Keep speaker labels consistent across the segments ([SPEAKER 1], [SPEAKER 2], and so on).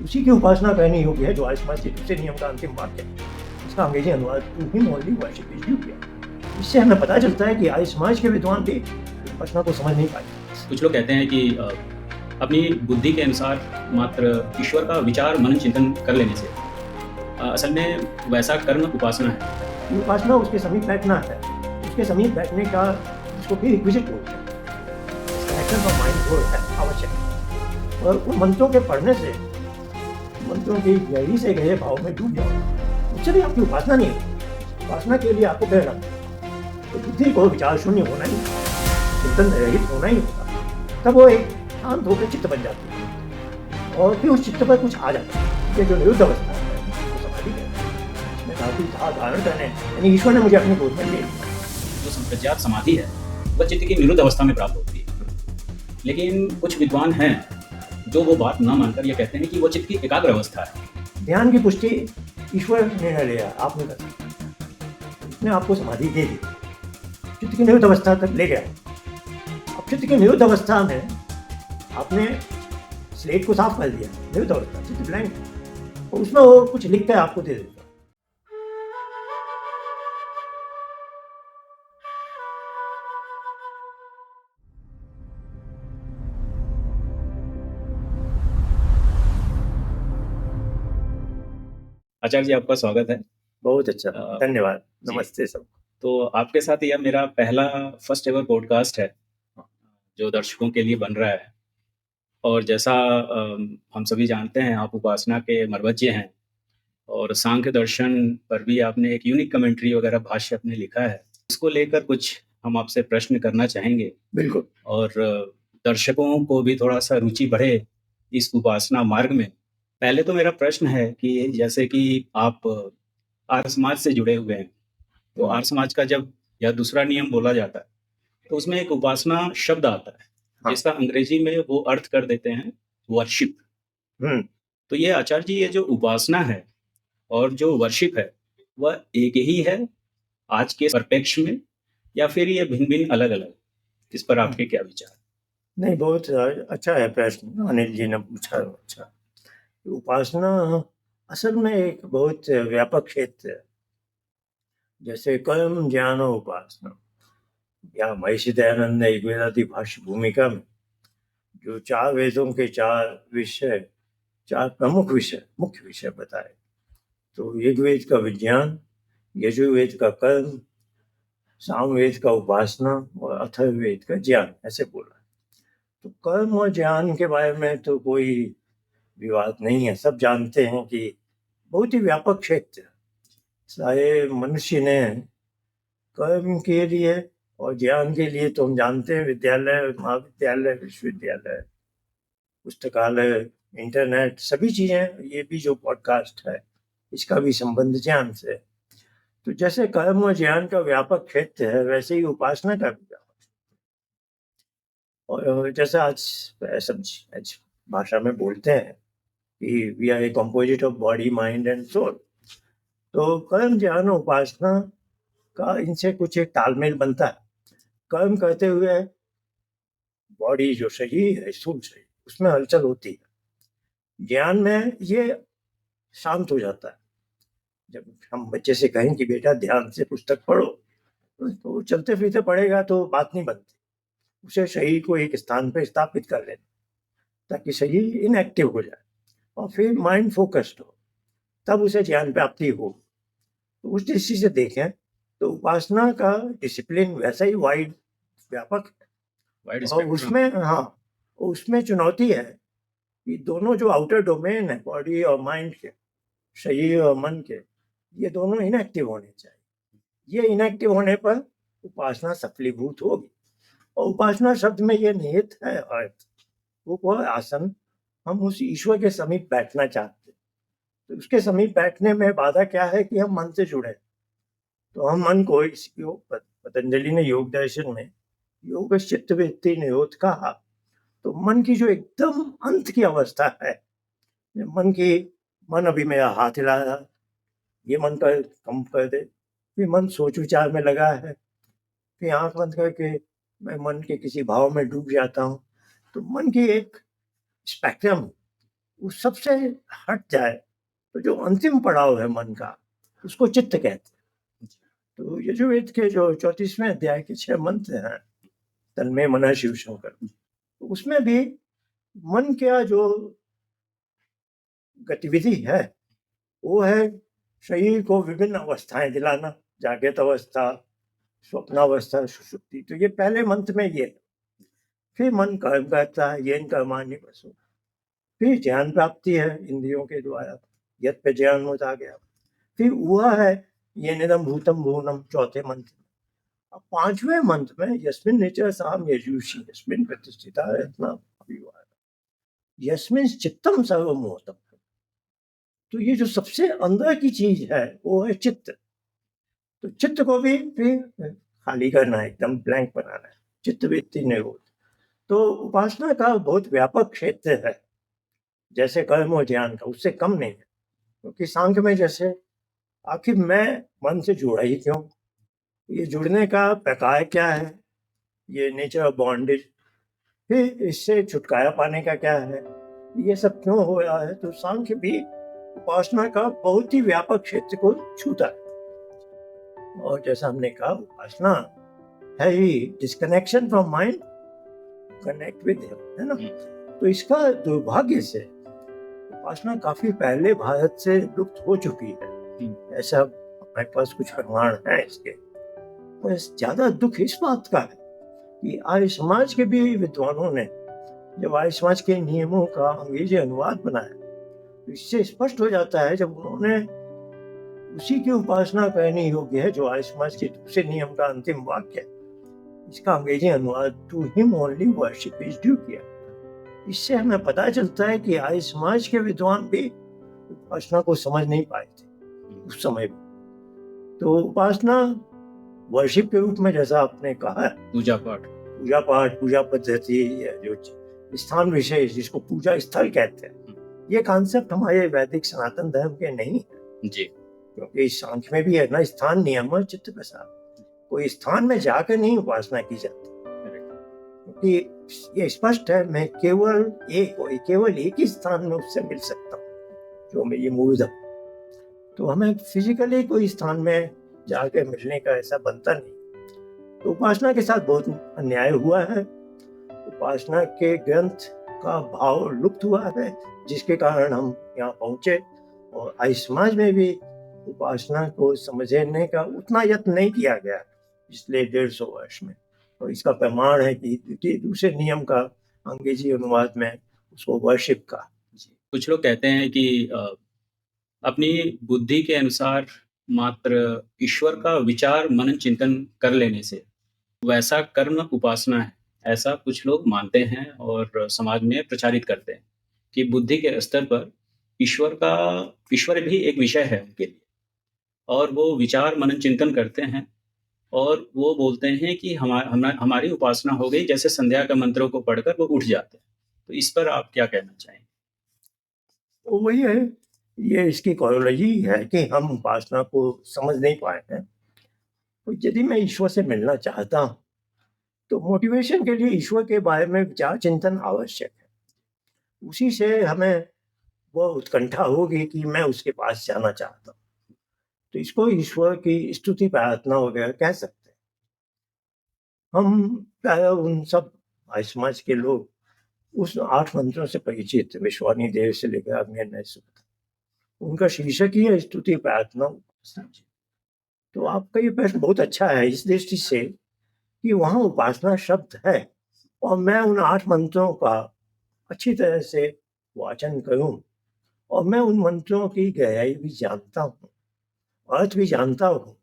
[SPEAKER 1] उसी की उपासना करनी योग्य है जो आर्य समाज के दूसरे नियम का अंतिम वाक्य है। इसका अंग्रेजी अनुवाद to him only worship is due किया। इससे हमें पता चलता है कि आर्य समाज के विद्वान भी उपासना को समझ नहीं पाए।
[SPEAKER 2] कुछ लोग कहते हैं कि अपनी बुद्धि के अनुसार मात्र ईश्वर का विचार मनन चिंतन कर लेने से असल में वैसा कर्म उपासना है।
[SPEAKER 1] उपासना उसके समीप बैठना है, उसके समीप बैठने का जिसको भी रिक्विजिट बोलते हैं, एक्शन ऑफ माइंड वो है आवश्यक। और उन मंत्रों के पढ़ने से मंत्रों की गहरी से गहरे भाव में डूब जाओ, उससे भी आपकी उपासना नहीं होगी। उपासना के लिए आपको प्रेरणा तो बुद्धि को विचार शून्य होना ही, चिंतन रहित होना ही होगा। तब वो एक शांत होकर चित्त बन जाती है और फिर उस चित्त पर कुछ आ जाता है। ये जो निरुद्ध अवस्था है वो समाधि है। इसमें धातु था धारण करने, यानी ईश्वर ने मुझे अपनी गोद में ले लिया।
[SPEAKER 2] जो संप्रज्ञात समाधि है वह चित्त की निरुद्ध अवस्था में प्राप्त होती है। लेकिन कुछ विद्वान हैं जो वो बात न मानकर ये कहते हैं कि वो चित्त की एकाग्र अवस्था है।
[SPEAKER 1] ध्यान की पुष्टि ईश्वर निर्णय लिया, आप नहीं कर सकते। उसने आपको समाधि दे दी, चित्त की निरुद्ध अवस्था तक ले गया। अब चित्त की निरुद्ध अवस्था में आपने स्लेट को साफ कर दिया, निरुद्ध अवस्था, चित्त ब्लैंक, और उसमें वो कुछ लिख कर आपको दे देता।
[SPEAKER 2] आचार्य जी, आपका स्वागत है।
[SPEAKER 1] बहुत अच्छा, धन्यवाद, नमस्ते सब।
[SPEAKER 2] तो आपके साथ यह मेरा पहला फर्स्ट एवर पॉडकास्ट है जो दर्शकों के लिए बन रहा है। और जैसा हम सभी जानते हैं, आप उपासना के मर्वज्ञ हैं और सांख्य दर्शन पर भी आपने एक यूनिक कमेंट्री वगैरह भाष्य अपने लिखा है। इसको लेकर कुछ हम आपसे प्रश्न करना चाहेंगे।
[SPEAKER 1] बिल्कुल।
[SPEAKER 2] और दर्शकों को भी थोड़ा सा रुचि बढ़े इस उपासना मार्ग में। पहले तो मेरा प्रश्न है कि जैसे कि आप आर्य समाज से जुड़े हुए हैं, तो आर्य समाज का जब यह दूसरा नियम बोला जाता है तो उसमें एक उपासना शब्द आता है, जिसका अंग्रेजी में वो अर्थ कर देते हैं वर्शिप। तो ये आचार्य जी, ये जो उपासना है और जो वर्शिप है वह एक ही है आज के परिप्रेक्ष्य में, या फिर ये भिन्न भिन्न अलग अलग? इस पर आपके क्या विचार?
[SPEAKER 1] नहीं, बहुत अच्छा है प्रश्न अनिल जी ने पूछा। अच्छा, उपासना असल में एक बहुत व्यापक क्षेत्र है। जैसे कर्म ज्ञान और उपासना, या महर्षि दयानंद ने एक वेदांती भाष्य भूमिका में जो 4 वेदों के 4 विषय, 4 प्रमुख विषय, मुख्य विषय बताए। तो ऋग्वेद का विज्ञान, यजुर्वेद का कर्म, सामवेद का उपासना और अथर्ववेद का ज्ञान, ऐसे बोला। तो कर्म और ज्ञान के बारे में तो कोई विवाद नहीं है, सब जानते हैं कि बहुत ही व्यापक क्षेत्र है। सारे मनुष्य ने कर्म के लिए और ज्ञान के लिए तो हम जानते हैं विद्यालय, महाविद्यालय, विश्वविद्यालय, पुस्तकालय, इंटरनेट, सभी चीजें। ये भी जो पॉडकास्ट है इसका भी संबंध ज्ञान से। तो जैसे कर्म और ज्ञान का व्यापक क्षेत्र है, वैसे ही उपासना का भी व्यापक। और जैसे आज भाषा में बोलते हैं कि we are a composite of body, mind and soul. तो कर्म ज्ञान और उपासना का इनसे कुछ एक तालमेल बनता है। कर्म करते हुए बॉडी जो शरीर है, स्थूल शरीर, उसमें हलचल होती है। ज्ञान में ये शांत हो जाता है। जब हम बच्चे से कहें कि बेटा ध्यान से पुस्तक पढ़ो, तो चलते फिरते पढ़ेगा तो बात नहीं बनती। उसे शरीर को एक स्थान पर स्थापित कर लेना ताकि शरीर इनएक्टिव हो जाए और फिर माइंड फोकस्ड हो, तब उसे ज्ञान प्राप्ति हो। तो उस दृष्टि से देखें तो उपासना का डिसिप्लिन वैसा ही वाइड, व्यापक है। और उसमें चुनौती है कि दोनों जो आउटर डोमेन है, बॉडी और माइंड के, शरीर और मन के, ये दोनों इनएक्टिव होने चाहिए। ये इनएक्टिव होने पर उपासना सफलीभूत होगी। और उपासना शब्द में ये निहित है अर्थ, वो आसन। हम उस ईश्वर के समीप बैठना चाहते हैं, तो उसके समीप बैठने में बाधा क्या है कि हम मन से जुड़े। तो हम मन को, इस योग, पतंजलि ने योग दर्शन में योग चित्तवृत्ति निरोध कहा। तो मन की जो एकदम अंत की अवस्था है, मन अभी मेरा हाथ हिला रहा, ये मन का कम कर दे, फिर मन सोच विचार में लगा है, फिर आंख बंद करके मैं मन के किसी भाव में डूब जाता हूँ। तो मन की एक स्पेक्ट्रम, उस सबसे हट जाए तो जो अंतिम पड़ाव है मन का, उसको चित्त कहते हैं। तो यजुर्वेद के जो 34वें अध्याय के 6 मंत्र हैं, तन्मे मनः शिव शंकर, तो उसमें भी मन का जो गतिविधि है वो है शरीर को विभिन्न अवस्थाएं दिलाना, जागृत अवस्था, स्वप्नावस्था, सुषुप्ति। तो ये पहले मंत्र में ये। फिर मन कर्म करता है, येन कर्माणि बसु। फिर ज्ञान प्राप्ति है इंद्रियों के द्वारा, यत पे ज्ञान होता गया। फिर हुआ है ये निदम भूतम भुवनम, चौथे मंत्र में। अब 5वें मंत्र में यस्मिन् निचर साम यजुषी यस्मिन् प्रतिष्ठिता रत्ना अभिवाद यस्मिन् चित्तम सर्वमोहतम। तो ये जो सबसे अंदर की चीज है वो है चित्त। तो चित्त को भी फिर खाली करना है, एकदम ब्लैंक बनाना है, चित्त वृत्ति निरोध। तो उपासना का बहुत व्यापक क्षेत्र है, जैसे कर्म और ध्यान का, उससे कम नहीं है। क्योंकि सांख्य में जैसे आखिर मैं मन से जुड़ा ही क्यों, ये जुड़ने का प्रकार क्या है, ये नेचर ऑफ बॉन्डेज, फिर इससे छुटकारा पाने का क्या है, ये सब क्यों हो रहा है। तो सांख्य भी उपासना का बहुत ही व्यापक क्षेत्र को छूता है। और जैसा हमने कहा, उपासना है ही disconnection from mind, connect with him, है ना। तो इसका दुर्भाग्य से उपासना काफी पहले भारत से लुप्त हो चुकी है। ऐसा हमारे पास कुछ प्रमाण है इसके। और ज्यादा दुख इस बात का है कि आर्य समाज के भी विद्वानों ने जब आर्य समाज के नियमों का अंग्रेजी अनुवाद बनाया, तो इससे स्पष्ट हो जाता है, जब उन्होंने उसी की उपासना करने योग्य है जो आर्य समाज के दूसरे नियम का अंतिम वाक्य है, इसका अंग्रेजी अनुवाद to him only worship is due किया। इससे हमें पता चलता है कि आर्य समाज के विद्वान भी उपासना को समझ नहीं पाए थे उस समय भी। तो उपासना वर्शिप के रूप में, जैसा आपने कहा,
[SPEAKER 2] पूजा पाठ,
[SPEAKER 1] पूजा पद्धति, जो स्थान विशेष जिसको पूजा स्थल कहते हैं, ये कॉन्सेप्ट हमारे वैदिक सनातन धर्म के नहीं है
[SPEAKER 2] जी।
[SPEAKER 1] क्योंकि सांख्य में भी है ना, स्थान नियम और चित्त प्रसाद। कोई स्थान में जाकर नहीं उपासना की जाती, क्योंकि ये स्पष्ट है, मैं केवल एक ही स्थान में उससे मिल सकता हूँ जो मेरी मूल। तो हमें फिजिकली कोई स्थान में जाकर मिलने का ऐसा बनता नहीं। तो उपासना के साथ बहुत अन्याय हुआ है। उपासना के ग्रंथ का भाव लुप्त हुआ है, जिसके कारण हम यहाँ पहुंचे। और आर्य समाज में भी उपासना को समझने का उतना यत्न नहीं किया गया पिछले 150 वर्ष में। और इसका प्रमाण है कि दूसरे नियम का अंग्रेजी अनुवाद में उसको वर्शिप का।
[SPEAKER 2] कुछ लोग कहते हैं कि अपनी बुद्धि के अनुसार मात्र ईश्वर का विचार मनन चिंतन कर लेने से वैसा कर्म उपासना है, ऐसा कुछ लोग मानते हैं और समाज में प्रचारित करते हैं कि बुद्धि के स्तर पर ईश्वर भी एक विषय है उनके लिए, और वो विचार मनन चिंतन करते हैं और वो बोलते हैं कि हमारी उपासना हो गई, जैसे संध्या के मंत्रों को पढ़कर वो उठ जाते हैं। तो इस पर आप क्या कहना चाहेंगे?
[SPEAKER 1] वही है, ये इसकी कोरोलॉजी है कि हम उपासना को समझ नहीं पाए हैं। तो यदि मैं ईश्वर से मिलना चाहता हूँ तो मोटिवेशन के लिए ईश्वर के बारे में विचार चिंतन आवश्यक है। उसी से हमें वो उत्कंठा होगी कि मैं उसके पास जाना चाहता हूँ। तो इसको ईश्वर की स्तुति प्रार्थना वगैरह कह सकते हैं। हम उन सब आर्य समाज के लोग उस 8 मंत्रों से परिचित, विश्वानी देव से लेकर अग्नि सुख, उनका शीर्षक ही है स्तुति प्रार्थना। तो आपका ये प्रश्न बहुत अच्छा है इस दृष्टि से कि वहाँ उपासना शब्द है और मैं उन 8 मंत्रों का अच्छी तरह से वाचन करूं और मैं उन मंत्रों की गहराई भी जानता हूँ, अर्थ भी जानता हूँ,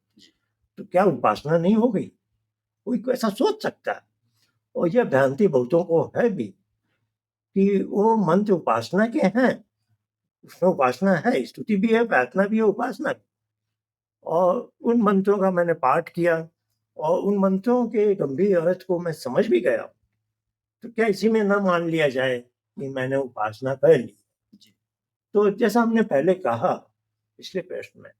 [SPEAKER 1] तो क्या उपासना नहीं हो गई? कोई ऐसा सोच सकता है। और यह भ्रांति बहुतों को है भी कि वो मंत्र उपासना के हैं, उसमें उपासना है, स्तुति भी है, प्रार्थना भी है, उपासना भी। और उन मंत्रों का मैंने पाठ किया और उन मंत्रों के गंभीर अर्थ को मैं समझ भी गया, तो क्या इसी में ना मान लिया जाए कि मैंने उपासना कर ली? तो जैसा हमने पहले कहा पिछले प्रश्न में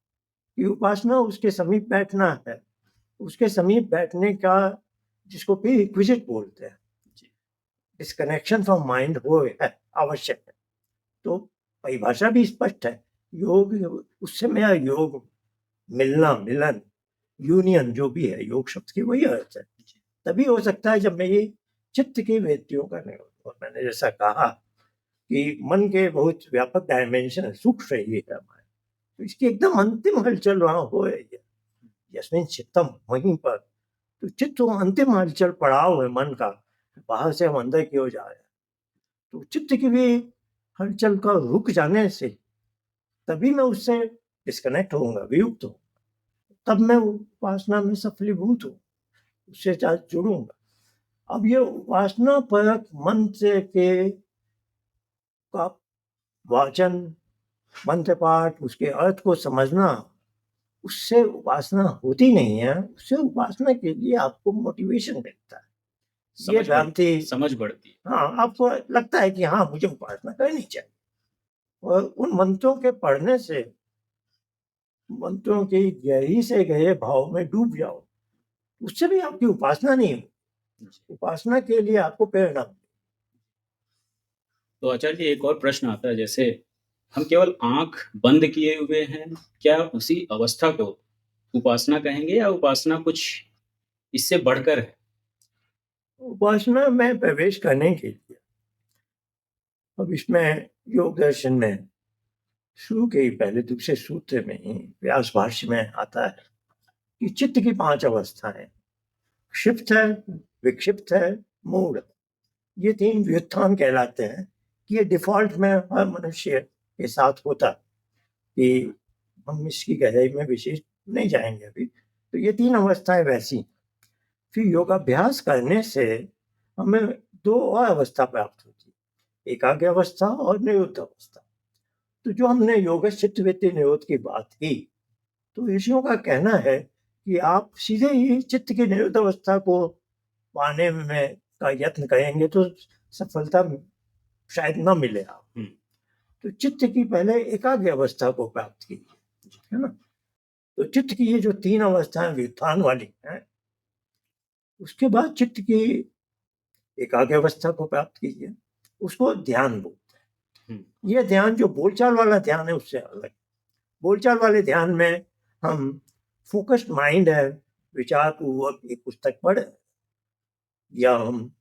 [SPEAKER 1] कि उपासना उसके समीप बैठना है, उसके समीप बैठने का जिसको भी रिक्विजिट बोलते हैं, डिस्कनेक्शन फ्रॉम माइंड वो है, आवश्यक है। तो परिभाषा भी स्पष्ट है। योग उससे मेरा योग, मिलना, मिलन, यूनियन जो भी है, योग शब्द की वही अर्थ है। तभी हो सकता है जब मैं ये चित्त की वृत्तियों का निरोध। और मैंने जैसा कहा कि मन के बहुत व्यापक डायमेंशन सूक्ष्म है ये हमारे, तो इसकी एकदम अंतिम हलचल वहां हो रही है, यस्मिन चित्तम, वहीं पर। तो चित्त तो अंतिम हलचल पड़ाव है मन का, बाहर से हम अंदर की ओर जा रहे हैं। तो चित्त की भी हलचल का रुक जाने से तभी मैं उससे डिस्कनेक्ट होऊंगा, वियुक्त हूँ, तब मैं उपासना में सफलीभूत हूँ, उससे जुड़ूंगा। अब ये उपासना परक मंत्र के का वाचन, मंत्र पाठ, उसके अर्थ को समझना, उससे उपासना होती नहीं है। उससे उपासना के लिए आपको मोटिवेशन मिलता है, ये भ्रांति
[SPEAKER 2] समझ बढ़ती है।
[SPEAKER 1] हाँ, आपको लगता है कि हाँ मुझे उपासना करनी चाहिए। और उन मंत्रों के पढ़ने से, मंत्रों के गहरी से गहरे भाव में डूब जाओ, उससे भी आपकी उपासना नहीं हो। उपासना के लिए आपको प्रेरणा।
[SPEAKER 2] तो आचार्य जी, एक और प्रश्न आता है, जैसे हम केवल आंख बंद किए हुए हैं, क्या उसी अवस्था को उपासना कहेंगे या उपासना कुछ इससे बढ़कर है?
[SPEAKER 1] उपासना में प्रवेश करने के लिए, अब इसमें योग दर्शन में शुरू के ही पहले दूसरे सूत्र में ही व्यास भाष्य में आता है कि चित्त की 5 अवस्थाएं, क्षिप्त है, विक्षिप्त है, मूढ़, ये 3 व्युत्थान कहलाते हैं। कि ये डिफॉल्ट में हर मनुष्य के साथ होता, कि हम इसकी गहराई में विशेष नहीं जाएंगे अभी। तो ये 3 अवस्थाएं वैसी। फिर योगाभ्यास करने से हमें 2 और अवस्था प्राप्त होती, एकाग्र अवस्था और निरुद्ध अवस्था। तो जो हमने योग चित्त वृत्ति निरोध की बात की, तो ऋषियों का कहना है कि आप सीधे ही चित्त की निरुद्ध अवस्था को पाने में का यत्न करेंगे तो सफलता शायद न मिले आप। तो चित्त की पहले एकाग्र अवस्था को प्राप्त कीजिए, है ना। तो चित्त की ये जो 3 अवस्थाएं व्युत्थान वाली हैं, उसके बाद चित्त की एकाग्र अवस्था को प्राप्त कीजिए, उसको ध्यान बोलते हैं। ये ध्यान जो बोलचाल वाला ध्यान है उससे अलग। बोलचाल वाले ध्यान में हम फोकस्ड माइंड है, विचार पूर्वक एक पुस्तक पढ़े, या हम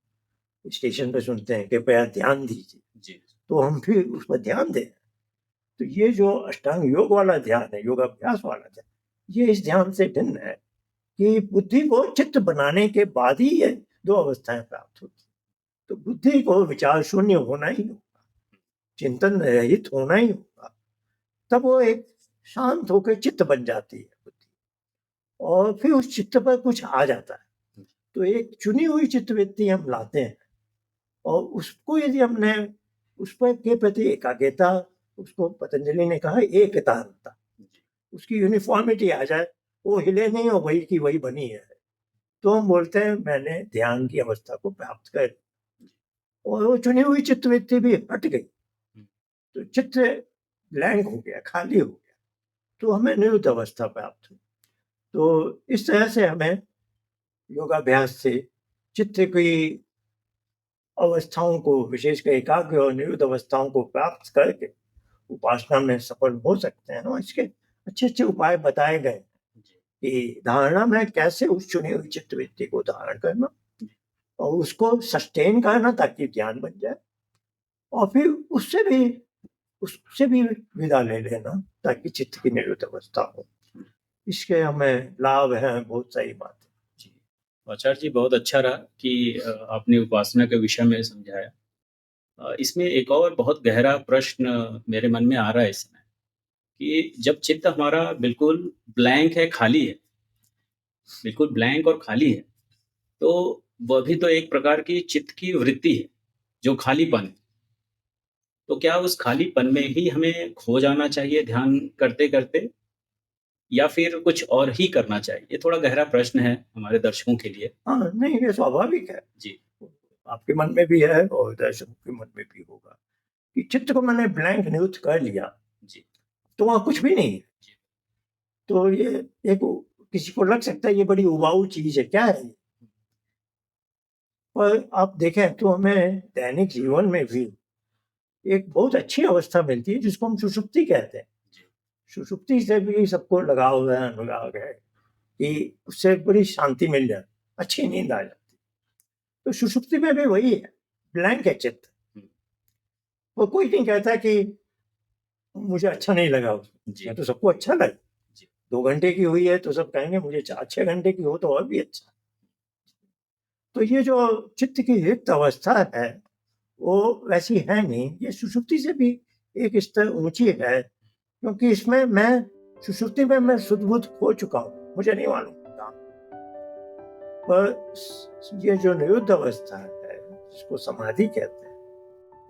[SPEAKER 1] स्टेशन पे सुनते हैं कृपया ध्यान दीजिए, तो हम फिर उस पर ध्यान दें। तो ये जो अष्टांग योग वाला ध्यान है, योगाभ्यास वाला ध्यान, ये इस ध्यान से भिन्न है कि बुद्धि को चित्त बनाने के बाद ही ये 2 अवस्थाएं प्राप्त होती। तो बुद्धि को विचार शून्य होना ही होगा, चिंतन रहित होना ही होगा, तब वो एक शांत होकर चित्त बन जाती है बुद्धि, और फिर उस चित्त पर कुछ आ जाता है। तो एक चुनी हुई चित्तवृत्ति हम लाते हैं, और उसको यदि हमने उस पर के प्रति एकाग्रता, उसको पतंजलि ने कहा एकतानता, उसकी यूनिफॉर्मिटी आ जाए, वो हिले नहीं और वही की वही बनी है, तो हम बोलते हैं मैंने ध्यान की अवस्था को प्राप्त कर, और वो चुनी हुई चित्तवृत्ति भी हट गई, तो चित्त ब्लैंक हो गया, खाली हो गया, तो हमें निरुद्ध अवस्था प्राप्त हुई। तो इस तरह से हमें योगाभ्यास से चित्त की अवस्थाओं को, विशेषकर एकाग्र और निरुद्ध अवस्थाओं को प्राप्त करके उपासना में सफल हो सकते हैं। और इसके अच्छे अच्छे उपाय बताए गए कि धारणा में कैसे उस चुनी हुई चित्तवृत्ति को धारण करना और उसको सस्टेन करना ताकि ध्यान बन जाए, और फिर उससे भी विदा ले लेना ताकि चित्त की निरुद्ध अवस्था हो। इसके हमें लाभ हैं, बहुत सारी बातें।
[SPEAKER 2] जी, आचार्य जी, बहुत अच्छा रहा कि आपने उपासना के विषय में समझाया। इसमें एक और बहुत गहरा प्रश्न मेरे मन में आ रहा है इस समय, कि जब चित्त हमारा बिल्कुल ब्लैंक है, खाली है, बिल्कुल ब्लैंक और खाली है, तो वह भी तो एक प्रकार की चित्त की वृत्ति है, जो खालीपन है। तो क्या उस खालीपन में ही हमें खो जाना चाहिए ध्यान करते-करते, या फिर कुछ और ही करना चाहिए? ये थोड़ा गहरा प्रश्न है हमारे दर्शकों के लिए।
[SPEAKER 1] हाँ, नहीं, ये स्वाभाविक है।
[SPEAKER 2] जी।
[SPEAKER 1] आपके मन में भी है और दर्शकों के मन में भी होगा कि चित्त को मैंने ब्लैंक निरुद्ध कर लिया,
[SPEAKER 2] जी।
[SPEAKER 1] तो वहाँ कुछ भी नहीं है।
[SPEAKER 2] जी।
[SPEAKER 1] तो ये एक, किसी को लग सकता है ये बड़ी उबाऊ चीज है, क्या है ये? पर आप देखें तो हमें दैनिक जीवन में भी एक बहुत अच्छी अवस्था मिलती है जिसको हम सुषुप्ति कहते हैं।
[SPEAKER 2] जी।
[SPEAKER 1] सुषुप्ति से भी सबको लगाव है, अनुराग है कि उससे बड़ी शांति मिल जाए, अच्छी नींद आ जाती। तो सुषुप्ति में भी वही है, ब्लैंक है चित्त। वो कोई नहीं कहता कि मुझे अच्छा नहीं लगा उसमें,
[SPEAKER 2] जी।
[SPEAKER 1] तो सबको अच्छा लगे।
[SPEAKER 2] जी।
[SPEAKER 1] 2 घंटे की हुई है तो सब कहेंगे मुझे 4-6 घंटे की हो तो और भी अच्छा। तो ये जो चित्त की रिक्त अवस्था है वो वैसी है नहीं, ये सुषुप्ति से भी एक स्तर ऊंची है, क्योंकि इसमें मैं सुषुप्ति में मैं शुद्ध-बुद्ध खो चुका हूँ, मुझे नहीं मालूम था। पर ये जो निरुद्ध अवस्था है जिसको समाधि कहते हैं,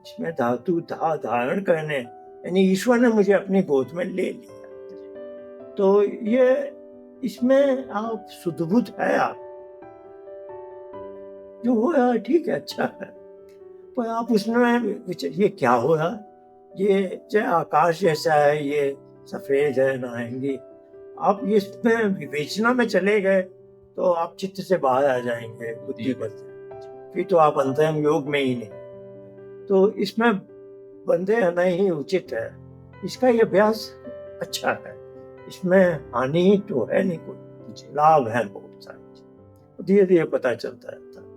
[SPEAKER 1] इसमें धातु धारण करने यानी ईश्वर ने मुझे अपनी गोद में ले लिया। तो ये इसमें आप शुद्ध-बुद्ध है, आप जो हो रहा है ठीक है, अच्छा है, पर आप उसमें ये क्या हो रहा है, ये चाहे आकाश जैसा है, ये सफेद है नारंगी, आप इसमें विवेचना में चले गए तो आप चित्त से बाहर आ जाएंगे, बुद्धि बन जाएगी, फिर तो आप अंतर्म योग में ही नहीं। तो इसमें बंधे रहना ही उचित है। इसका ये अभ्यास अच्छा है, इसमें हानि तो है नहीं, कोई लाभ है बहुत सारे, धीरे धीरे पता चलता रहता है।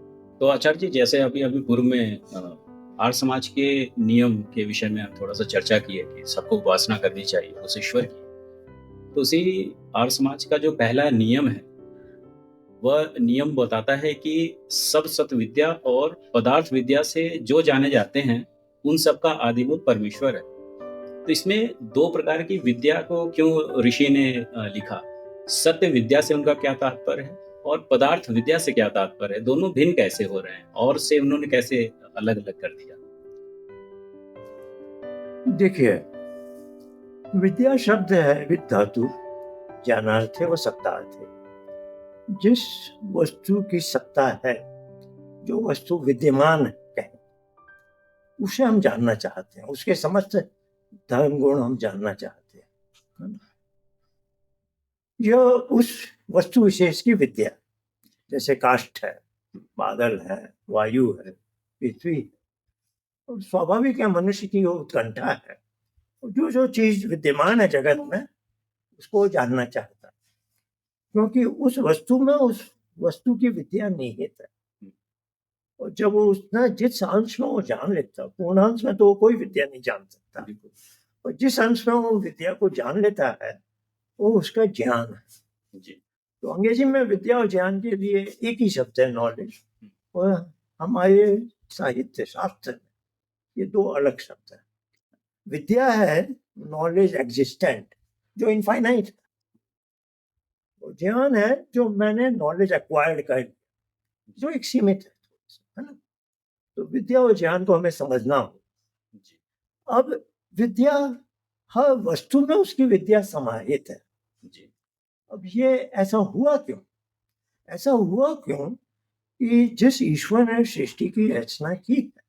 [SPEAKER 2] तो आचार्य जी, जैसे अभी अभी पूर्व में आर्य समाज के नियम के विषय में हम थोड़ा सा चर्चा की है कि सबको उपासना करनी चाहिए उस ईश्वर की। तो उसी आर्य समाज का जो पहला नियम है वह नियम बताता है कि सब सत विद्या और पदार्थ विद्या से जो जाने जाते हैं उन सब का आदिभूत परमेश्वर है। तो इसमें 2 प्रकार की विद्या को क्यों ऋषि ने लिखा? सत्य विद्या से उनका क्या तात्पर्य है और पदार्थ विद्या से क्या तात्पर्य है? दोनों भिन्न कैसे हो रहे हैं और से उन्होंने कैसे अलग-अलग कर दिया?
[SPEAKER 1] देखिए, विद्या शब्द है विद धातु, ज्ञानार्थ है व सत्तार्थ है। जिस वस्तु की सत्ता है, जो वस्तु विद्यमान है, उसे हम जानना चाहते हैं, उसके समस्त धर्म गुण हम जानना चाहते हैं। यह उस वस्तु विशेष की विद्या, जैसे काष्ठ है, बादल है, वायु है, पृथ्वी है, और स्वाभाविक है मनुष्य की वो उत्कंठा है, जो जो चीज विद्यमान है जगत में उसको जानना चाहता है, क्योंकि उस वस्तु में उस वस्तु की विद्या निहित है। और जब वो उसने जिस अंश में वो जान लेता, पूर्ण अंश में तो वो कोई विद्या नहीं जान सकता, और जिस अंश में वो विद्या को जान लेता है वो उसका ज्ञान है।
[SPEAKER 2] जी।
[SPEAKER 1] तो अंग्रेजी में विद्या और ज्ञान के लिए एक ही शब्द है नॉलेज, और हमारे साहित्य शास्त्र में ये 2 अलग शब्द है। विद्या है नॉलेज एग्जिस्टेंट, जो इनफाइनाइट है, और ज्ञान है जो मैंने नॉलेज एक्वायर्ड कर, जो एक सीमित है ना। तो विद्या और ज्ञान को हमें समझना हो। अब विद्या, हर वस्तु में उसकी विद्या समाहित है। अब ये ऐसा हुआ क्यों? ऐसा हुआ क्यों कि जिस ईश्वर ने सृष्टि की रचना की है,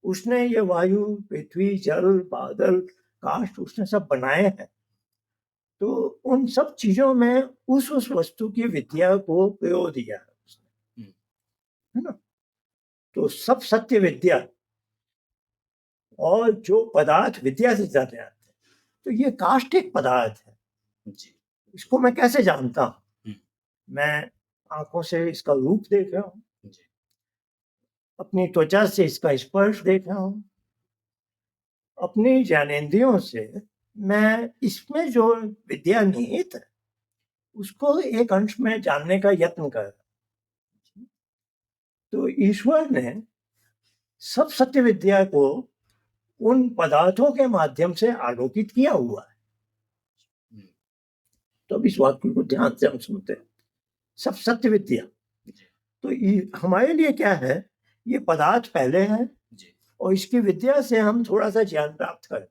[SPEAKER 1] उसने ये वायु, पृथ्वी, जल, बादल, काष्ठ, उसने सब बनाए हैं। तो उन सब चीजों में उस वस्तु की विद्या को प्रयोग दिया है उसने, है ना। तो सब सत्य विद्या और जो पदार्थ विद्या से जाने आते हैं, तो ये काष्ठ एक पदार्थ है। इसको मैं कैसे जानता हूँ? मैं आंखों से इसका रूप देख रहा हूँ, अपनी त्वचा से इसका स्पर्श देख रहा हूँ, अपनी ज्ञानेंद्रियों से मैं इसमें जो विद्या निहित है उसको एक अंश में जानने का यत्न कर रहा हूँ। तो ईश्वर ने सब सत्य विद्या को उन पदार्थों के माध्यम से आलोकित किया हुआ है। तो अब इस वाक्य को ध्यान से हम सुनते हैं, सब सत्य विद्या। तो हमारे लिए क्या है, ये पदार्थ पहले है और इसकी विद्या से हम थोड़ा सा ज्ञान प्राप्त करें।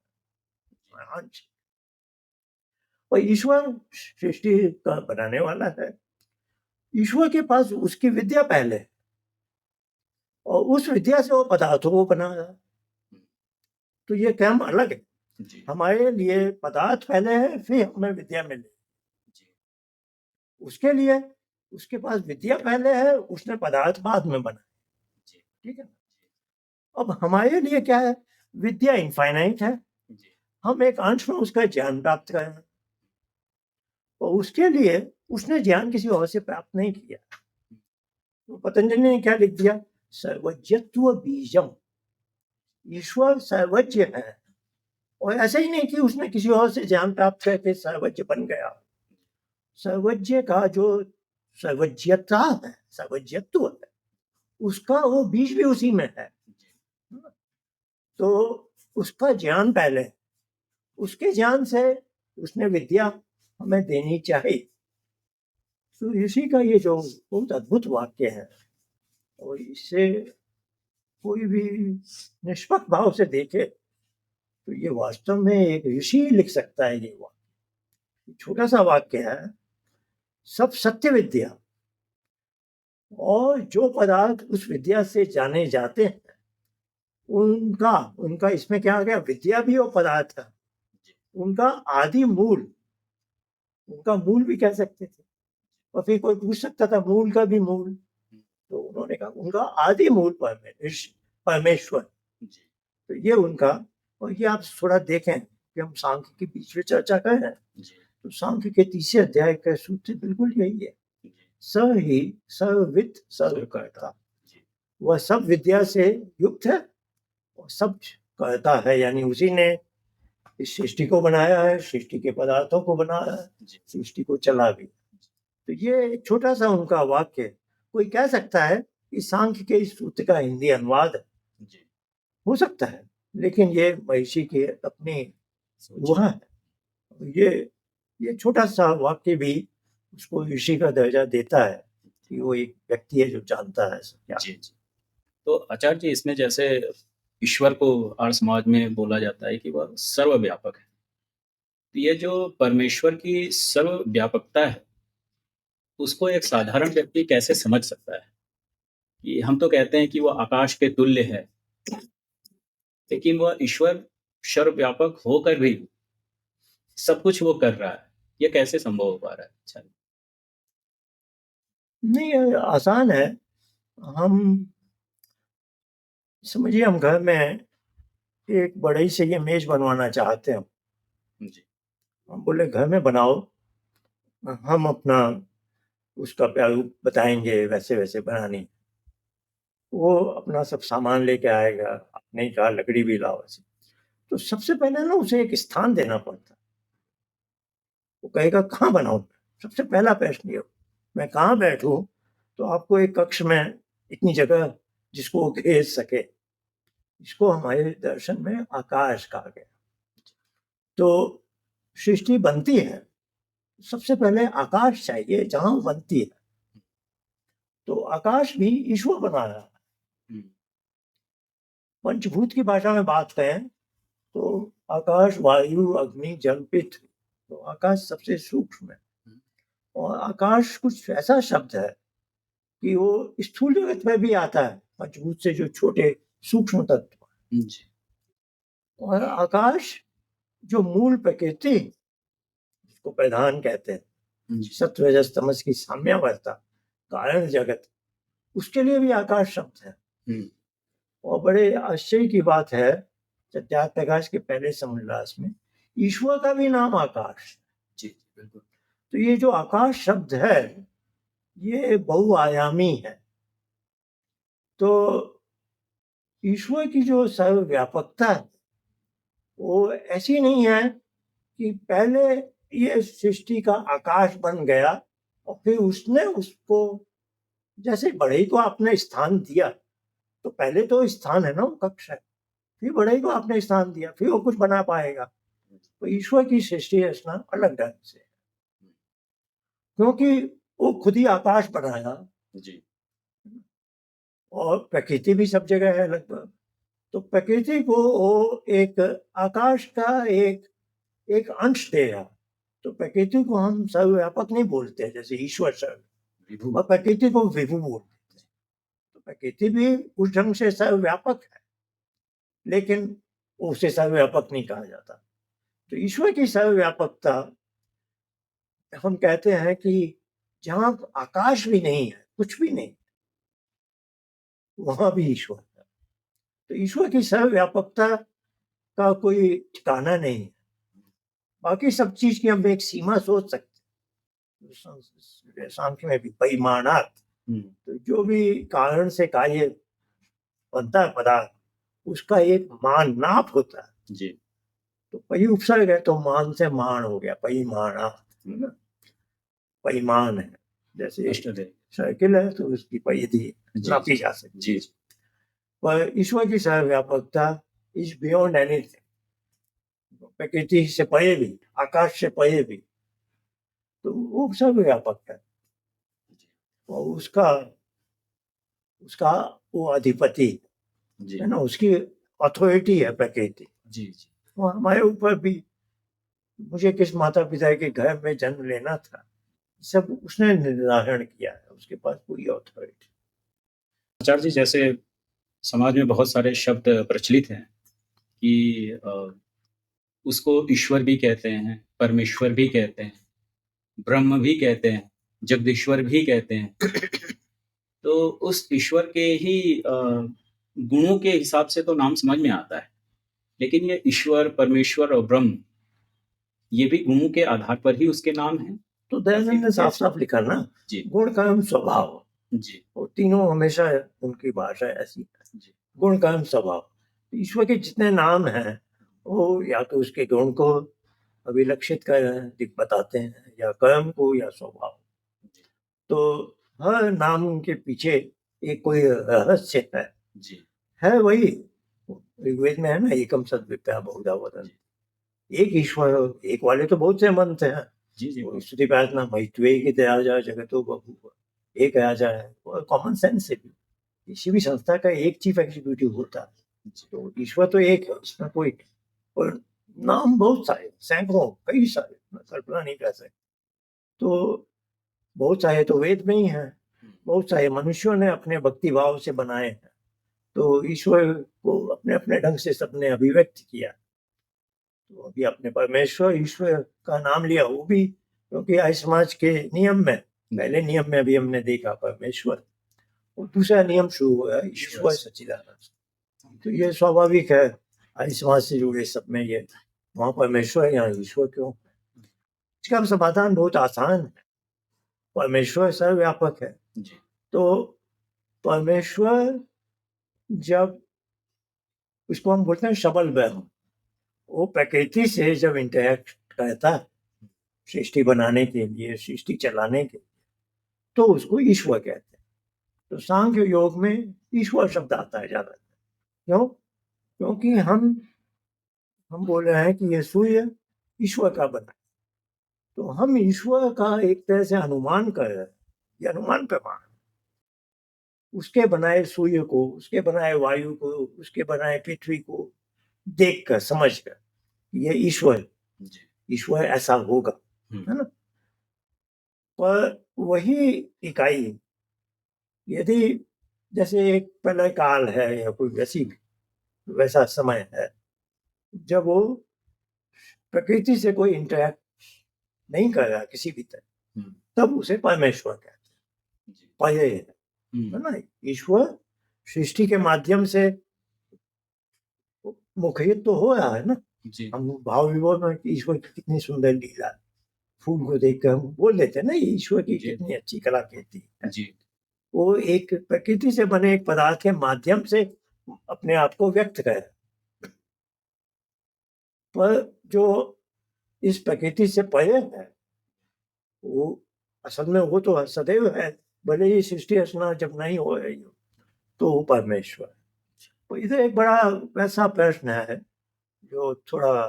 [SPEAKER 1] और ईश्वर सृष्टि का बनाने वाला है, ईश्वर के पास उसकी विद्या पहले है और उस विद्या से वो पदार्थों को बना रहा है। तो ये क्रम अलग है। हमारे लिए पदार्थ पहले है, फिर हमें विद्या मिले। उसके लिए उसके पास विद्या पहले है, उसने पदार्थ बाद में बनाए। ठीक है। अब हमारे लिए क्या है, विद्या इनफाइनाइट है,
[SPEAKER 2] जी,
[SPEAKER 1] हम एक अंश में उसका ज्ञान प्राप्त करें, और उसके लिए उसने ज्ञान किसी और से प्राप्त नहीं किया। तो पतंजलि ने क्या लिख दिया? सर्वज्ञत्व बीजम, ईश्वर सर्वज्ञ है। और ऐसा ही नहीं कि उसने किसी और से ज्ञान प्राप्त करके सर्वज्ञ बन गया। सर्वज्ञ का जो सर्वज्ञता है, सर्वज्ञत्व है, उसका वो बीज भी उसी में है। तो उसका ज्ञान पहले, उसके ज्ञान से उसने विद्या हमें देनी चाहिए। तो इसी का ये जो बहुत अद्भुत वाक्य है, और इससे कोई भी निष्पक्ष भाव से देखे तो ये वास्तव में एक ऋषि लिख सकता है। ये वाक्य छोटा सा वाक्य है, सब सत्य विद्या और जो पदार्थ उस विद्या से जाने जाते हैं उनका उनका इसमें क्या आ गया? विद्या भी और पदार्थ है, उनका आदि मूल, उनका मूल भी कह सकते थे। और फिर कोई पूछ सकता था मूल का भी मूल, तो उन्होंने कहा उनका आदि मूल परमेश्वर।
[SPEAKER 2] जी,
[SPEAKER 1] तो ये उनका, और ये आप थोड़ा देखें कि हम सांख्य की बीच में चर्चा कर रहे हैं,
[SPEAKER 2] जी,
[SPEAKER 1] तो सांख्य के 30 अध्याय का सूत्र बिल्कुल यही है,
[SPEAKER 2] जी,
[SPEAKER 1] स ही सर्वविद सर्वकर्ता।
[SPEAKER 2] जी,
[SPEAKER 1] वह सब विद्या से युक्त है और सब करता है, यानी उसी ने इस सृष्टि को बनाया है, सृष्टि के पदार्थों को बनाया है,
[SPEAKER 2] जी,
[SPEAKER 1] सृष्टि को चला भी। तो ये छोटा सा उनका वाक्य, कोई कह सकता है कि सांख्य के इस सूत्र का हिंदी अनुवाद है,
[SPEAKER 2] जी,
[SPEAKER 1] हो सकता है, लेकिन ये महिषी की अपनी
[SPEAKER 2] सोच,
[SPEAKER 1] वह है। ये छोटा सा वाक्य भी उसको ऋषि का दर्जा देता है कि वो एक व्यक्ति है जो जानता है सब क्या।
[SPEAKER 2] जी, जी। तो आचार्य जी, इसमें जैसे ईश्वर को आर्य समाज में बोला जाता है कि वह सर्वव्यापक है। तो ये जो परमेश्वर की सर्वव्यापकता है, उसको एक साधारण व्यक्ति कैसे समझ सकता है? कि हम तो कहते हैं कि वो आकाश के तुल्य है, लेकिन वह ईश्वर सर्वव्यापक होकर भी सब कुछ वो कर रहा है। ये कैसे संभव हो पा रहा है? अच्छा।
[SPEAKER 1] नहीं, ये आसान है। हम समझिए, हम घर में एक बड़ी से ये मेज बनवाना चाहते हैं।
[SPEAKER 2] जी,
[SPEAKER 1] हम बोले घर में बनाओ, हम अपना उसका प्रारूप बताएंगे, वैसे वैसे बनानी। वो अपना सब सामान लेके आएगा, आपने ही कहा लकड़ी भी लाओ ऐसे। तो सबसे पहले ना उसे एक स्थान देना पड़ता। वो कहेगा कहाँ बनाऊं? सबसे पहला प्रश्न ये, मैं कहाँ बैठूं? तो आपको एक कक्ष में इतनी जगह जिसको वो घेर सके, इसको हमारे दर्शन में आकाश कहा गया। तो सृष्टि बनती है, सबसे पहले आकाश चाहिए जहां वो बनती है। तो आकाश भी ईश्वर बना रहा है।
[SPEAKER 2] हुँ,
[SPEAKER 1] पंचभूत की भाषा में बात करें तो आकाश, वायु, अग्नि, जल, पृथ्वी। तो आकाश सबसे सूक्ष्म है,
[SPEAKER 2] हुँ,
[SPEAKER 1] और आकाश कुछ ऐसा शब्द है कि वो स्थूल जगत में भी आता है, पंचभूत से जो छोटे सूक्ष्म तत्व।
[SPEAKER 2] जी,
[SPEAKER 1] और आकाश जो मूल प्रकृति, उसको प्रधान कहते हैं,
[SPEAKER 2] जी,
[SPEAKER 1] सत्व रजस तमस की साम्यावस्था, कारण जगत, उसके लिए भी आकाश शब्द है।
[SPEAKER 2] हुँ,
[SPEAKER 1] और बड़े आश्चर्य की बात है, सत्यार्थ प्रकाश के पहले समोल्लास में ईश्वर का भी नाम आकाश।
[SPEAKER 2] जी, बिल्कुल।
[SPEAKER 1] तो ये जो आकाश शब्द है, ये बहुआयामी है। तो ईश्वर की जो सर्वव्यापकता है, वो ऐसी नहीं है कि पहले ये सृष्टि का आकाश बन गया और फिर उसने उसको, जैसे बढ़ई को आपने स्थान दिया, तो पहले तो स्थान है ना, वो कक्ष है, फिर बढ़ई को आपने स्थान दिया, फिर वो कुछ बना पाएगा। तो ईश्वर की सृष्टि रचना अलग ढंग से है, क्योंकि वो खुद ही आकाश बनाया,
[SPEAKER 2] जी,
[SPEAKER 1] और प्रकृति भी सब जगह है लगभग। तो प्रकृति को वो एक आकाश का एक अंश दे रहा। तो प्रकृति को हम सर्वव्यापक नहीं बोलते जैसे ईश्वर सर्व,
[SPEAKER 2] विभु,
[SPEAKER 1] और प्रकृति को विभु बोलते हैं। तो प्रकृति भी उस ढंग से सर्वव्यापक है, लेकिन उसे सर्वव्यापक नहीं कहा जाता। तो ईश्वर की सर्वव्यापकता, हम कहते हैं कि जहाँ आकाश भी नहीं है, कुछ भी नहीं, वहां भी ईश्वर है। तो ईश्वर की सर्वव्यापकता का कोई ठिकाना नहीं है। बाकी सब चीज की हम एक सीमा सोच सकते हैं। सांख्य में भी परिमाणात, तो जो भी कारण से कार्य बनता है पदार्थ, उसका एक मान नाप होता है।
[SPEAKER 2] जी
[SPEAKER 1] तो परि उपसर्ग है तो मान से मान हो गया, परिमाणात, है ना? परिमाण है, जैसे
[SPEAKER 2] अष्टदय
[SPEAKER 1] सर्किल है तो उसकी परिधि
[SPEAKER 2] जी
[SPEAKER 1] नापी जा सकती है।
[SPEAKER 2] जी
[SPEAKER 1] पर ईश्वर की सर्वव्यापकता इज बियॉन्ड एनीथिंग, प्रकृति से परे भी, आकाश से परे भी, तो वो सर्वव्यापक है। और उसका उसका वो अधिपति
[SPEAKER 2] जी
[SPEAKER 1] है ना, उसकी अथॉरिटी है प्रकृति।
[SPEAKER 2] जी जी
[SPEAKER 1] वो हमारे ऊपर भी, मुझे किस माता पिता के घर में जन्म लेना था, सब उसने निर्धारण किया है, उसके पास पूरी अथॉरिटी।
[SPEAKER 2] आचार्य जी, जैसे समाज में बहुत सारे शब्द प्रचलित हैं कि उसको ईश्वर भी कहते हैं, परमेश्वर भी कहते हैं, ब्रह्म भी कहते हैं, जगदीश्वर भी कहते हैं। तो उस ईश्वर के ही गुणों के हिसाब से तो नाम समझ में आता है, लेकिन ये ईश्वर, परमेश्वर और ब्रह्म, ये भी गुणों के आधार पर ही उसके नाम हैं?
[SPEAKER 1] तो दयानंद ने साफ साफ लिखा ना,
[SPEAKER 2] जी
[SPEAKER 1] गुण कर्म स्वभाव,
[SPEAKER 2] जी
[SPEAKER 1] वो तीनों हमेशा उनकी भाषा ऐसी है,
[SPEAKER 2] जी
[SPEAKER 1] गुण कर्म स्वभाव। ईश्वर के जितने नाम हैं वो या तो उसके गुण को अभिलक्षित कर बताते हैं, या कर्म को, या स्वभाव। तो हर नाम के पीछे एक कोई रहस्य
[SPEAKER 2] जी
[SPEAKER 1] है वही ऋग्वेद में है ना, एकम सद विद्या बहुधा वदन। एक ईश्वर, एक वाले तो बहुत से मंत्र हैं।
[SPEAKER 2] जी जी
[SPEAKER 1] वो स्तुति प्रार्थना मैत्रेय की दया जाए जगतो बभूव, एक आ जाए, और कॉमन सेंस से भी किसी भी संस्था का एक चीफ एग्जीक्यूटिव होता है। तो ईश्वर तो एक है, उसमें कोई, और नाम बहुत सारे, सैकड़ों, कई सारे, मैं कल्पना नहीं कर सकता। तो बहुत सारे तो वेद में ही हैं, बहुत सारे मनुष्यों ने अपने भक्ति भाव से बनाए हैं। तो ईश्वर को अपने अपने ढंग से सबने अभिव्यक्त किया। तो अभी अपने परमेश्वर ईश्वर का नाम लिया, वो भी क्योंकि आर्य समाज के नियम में, पहले नियम में अभी हमने देखा परमेश्वर, और दूसरा नियम शुरू हुआ ईश्वर सच्चिदानंद। तो ये स्वाभाविक है, आर्य समाज से जुड़े सब में ये, वहाँ परमेश्वर यहाँ ईश्वर क्यों? इसका समाधान बहुत आसान है, परमेश्वर सर्वव्यापक है।
[SPEAKER 2] जी
[SPEAKER 1] तो परमेश्वर जब, उसको हम बोलते हैं सबल ब्रह्म, वो प्रकृति से जब इंटरेक्ट करता है सृष्टि बनाने के लिए, सृष्टि चलाने के लिए, तो उसको ईश्वर कहते हैं। तो सांख्य योग में ईश्वर शब्द आता है ज्यादा। क्यों? क्योंकि हम बोल रहे हैं कि ये सूर्य ईश्वर का बना, तो हम ईश्वर का एक तरह से अनुमान कर रहे हैं, ये अनुमान प्रमाण, उसके बनाए सूर्य को, उसके बनाए वायु को, उसके बनाए पृथ्वी को देखकर, समझकर, ये ईश्वर, ईश्वर ऐसा होगा, है ना? पर वही इकाई यदि, जैसे एक प्रलय काल है या कोई वैसा समय है जब वो प्रकृति से कोई इंटरेक्ट नहीं कर रहा किसी भी तरह, तब उसे परमेश्वर कहते हैं। पहले है ना, ईश्वर सृष्टि के माध्यम से मुखरित तो हो रहा है ना। हम भाव विभोर में ईश्वर की कितनी सुंदर लीला, फूल को देखकर हम बोल देते हैं ना, ये ईश्वर की कितनी अच्छी कलाकृति है। वो एक प्रकृति से बने एक पदार्थ के माध्यम से अपने आप को व्यक्त करे। पर जो इस प्रकृति से परे है, वो असल में वो तो सदैव है, भले ही सृष्टि रचना जब नहीं हो रही हो, तो वो परमेश्वर। तो इधर एक बड़ा वैसा प्रश्न है जो थोड़ा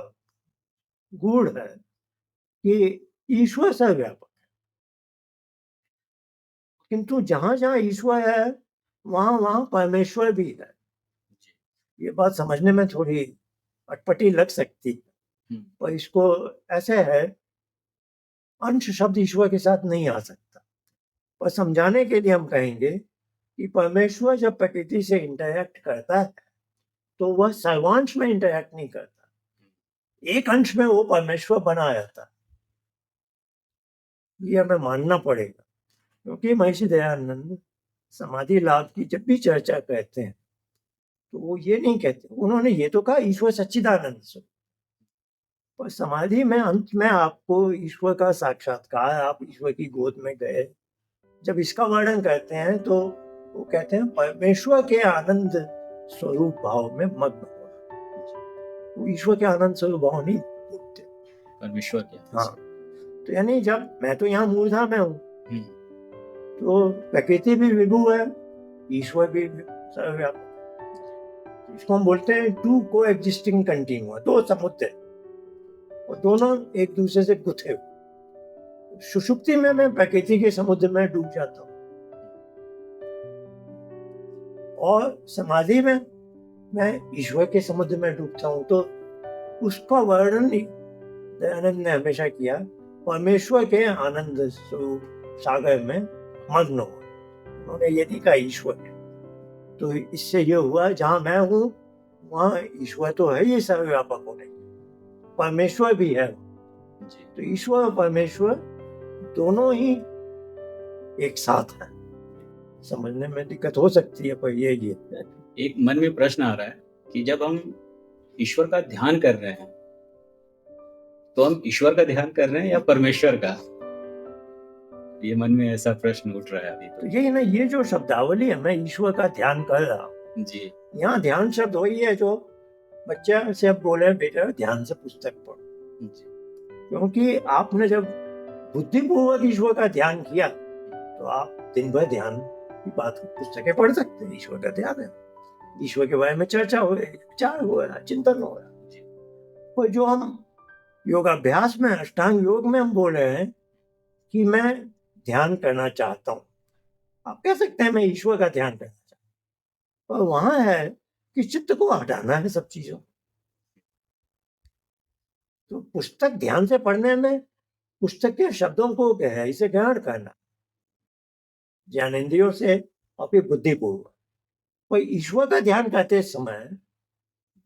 [SPEAKER 1] गूढ़ है कि ईश्वर सर्वव्यापक, किंतु जहां जहां ईश्वर है वहां वहां परमेश्वर भी है। ये बात समझने में थोड़ी अटपटी लग सकती है, पर इसको ऐसे है, अंश शब्द ईश्वर के साथ नहीं आ सकता। पर समझाने के लिए हम कहेंगे कि परमेश्वर जब प्रकृति से इंटरैक्ट करता है तो वह सर्वांश में इंटरैक्ट नहीं करता, एक अंश में वो परमेश्वर बना रहता। ये हमें मानना पड़ेगा, क्योंकि महर्षि दयानंद समाधि लाभ की जब भी चर्चा करते हैं तो वो ये नहीं कहते, उन्होंने ये तो कहा ईश्वर सच्चिदानंद स्वरूप। पर समाधि में अंत में आपको ईश्वर का साक्षात्कार, आप ईश्वर की गोद में गए, जब इसका वर्णन करते हैं तो वो कहते हैं परमेश्वर के आनंद स्वरूप भाव में मग्न हो। वो ईश्वर के आनंद स्वरूप भाव नहीं बोलते,
[SPEAKER 2] परमेश्वर के
[SPEAKER 1] हाँ। तो यानी जब मैं तो यहाँ मूलधाम में हूँ,
[SPEAKER 2] हम्म,
[SPEAKER 1] तो प्रकृति भी विभु है, ईश्वर भी सर्वव्यापक। इसको हम बोलते हैं टू को एग्जिस्टिंग कंटिन्यूआ, दो समुद्र और दोनों एक दूसरे से गुथे हुए। सुषुप्ति में मैं प्रकृति के समुद्र में डूब जाता हूँ और समाधि में मैं ईश्वर के समुद्र में डूबता हूँ। तो उसका वर्णन दयानंद ने हमेशा किया, परमेश्वर के आनंद स्वरूप सागर में मग्न हो। उन्होंने ये नहीं कहा ईश्वर है। तो इससे ये हुआ जहां मैं हूँ वहां ईश्वर तो है, ये सर्वव्यापक होने, परमेश्वर भी है। तो ईश्वर और परमेश्वर दोनों ही एक साथ हैं। समझने में दिक्कत हो सकती है, पर ये
[SPEAKER 2] एक मन में प्रश्न आ रहा है कि जब हम ईश्वर का ध्यान कर रहे हैं तो हम ईश्वर का ध्यान कर रहे हैं या परमेश्वर का? ये मन में ऐसा प्रश्न उठ रहा है अभी
[SPEAKER 1] तो यही ना, ये जो शब्दावली है, मैं ईश्वर का ध्यान कर रहा हूँ
[SPEAKER 2] जी।
[SPEAKER 1] यहाँ ध्यान शब्द वही है जो बच्चा से अब बोले बेटा ध्यान से पुस्तक पढ़ो। क्योंकि आपने जब बुद्धिपूर्वक ईश्वर का ध्यान किया तो आप दिन भर ध्यान की बात पुस्तकें पढ़ सकते हैं। ईश्वर का ध्यान है, ईश्वर के बारे में चर्चा हो रही, विचार हो रहा, चिंतन हो रहा। और जो हम योगाभ्यास में, अष्टांग योग में हम बोल रहे हैं कि मैं ध्यान करना चाहता हूँ, आप कह सकते हैं मैं ईश्वर का ध्यान करना चाहता हूँ, पर वहां है कि चित्त को हटाना है सब चीजों। तो पुस्तक ध्यान से पढ़ने में पुस्तक के शब्दों को गहराई से ग्रहण करना, ज्ञानेंद्रियों से और फिर बुद्धिपूर्वक। पर ईश्वर का ध्यान करते समय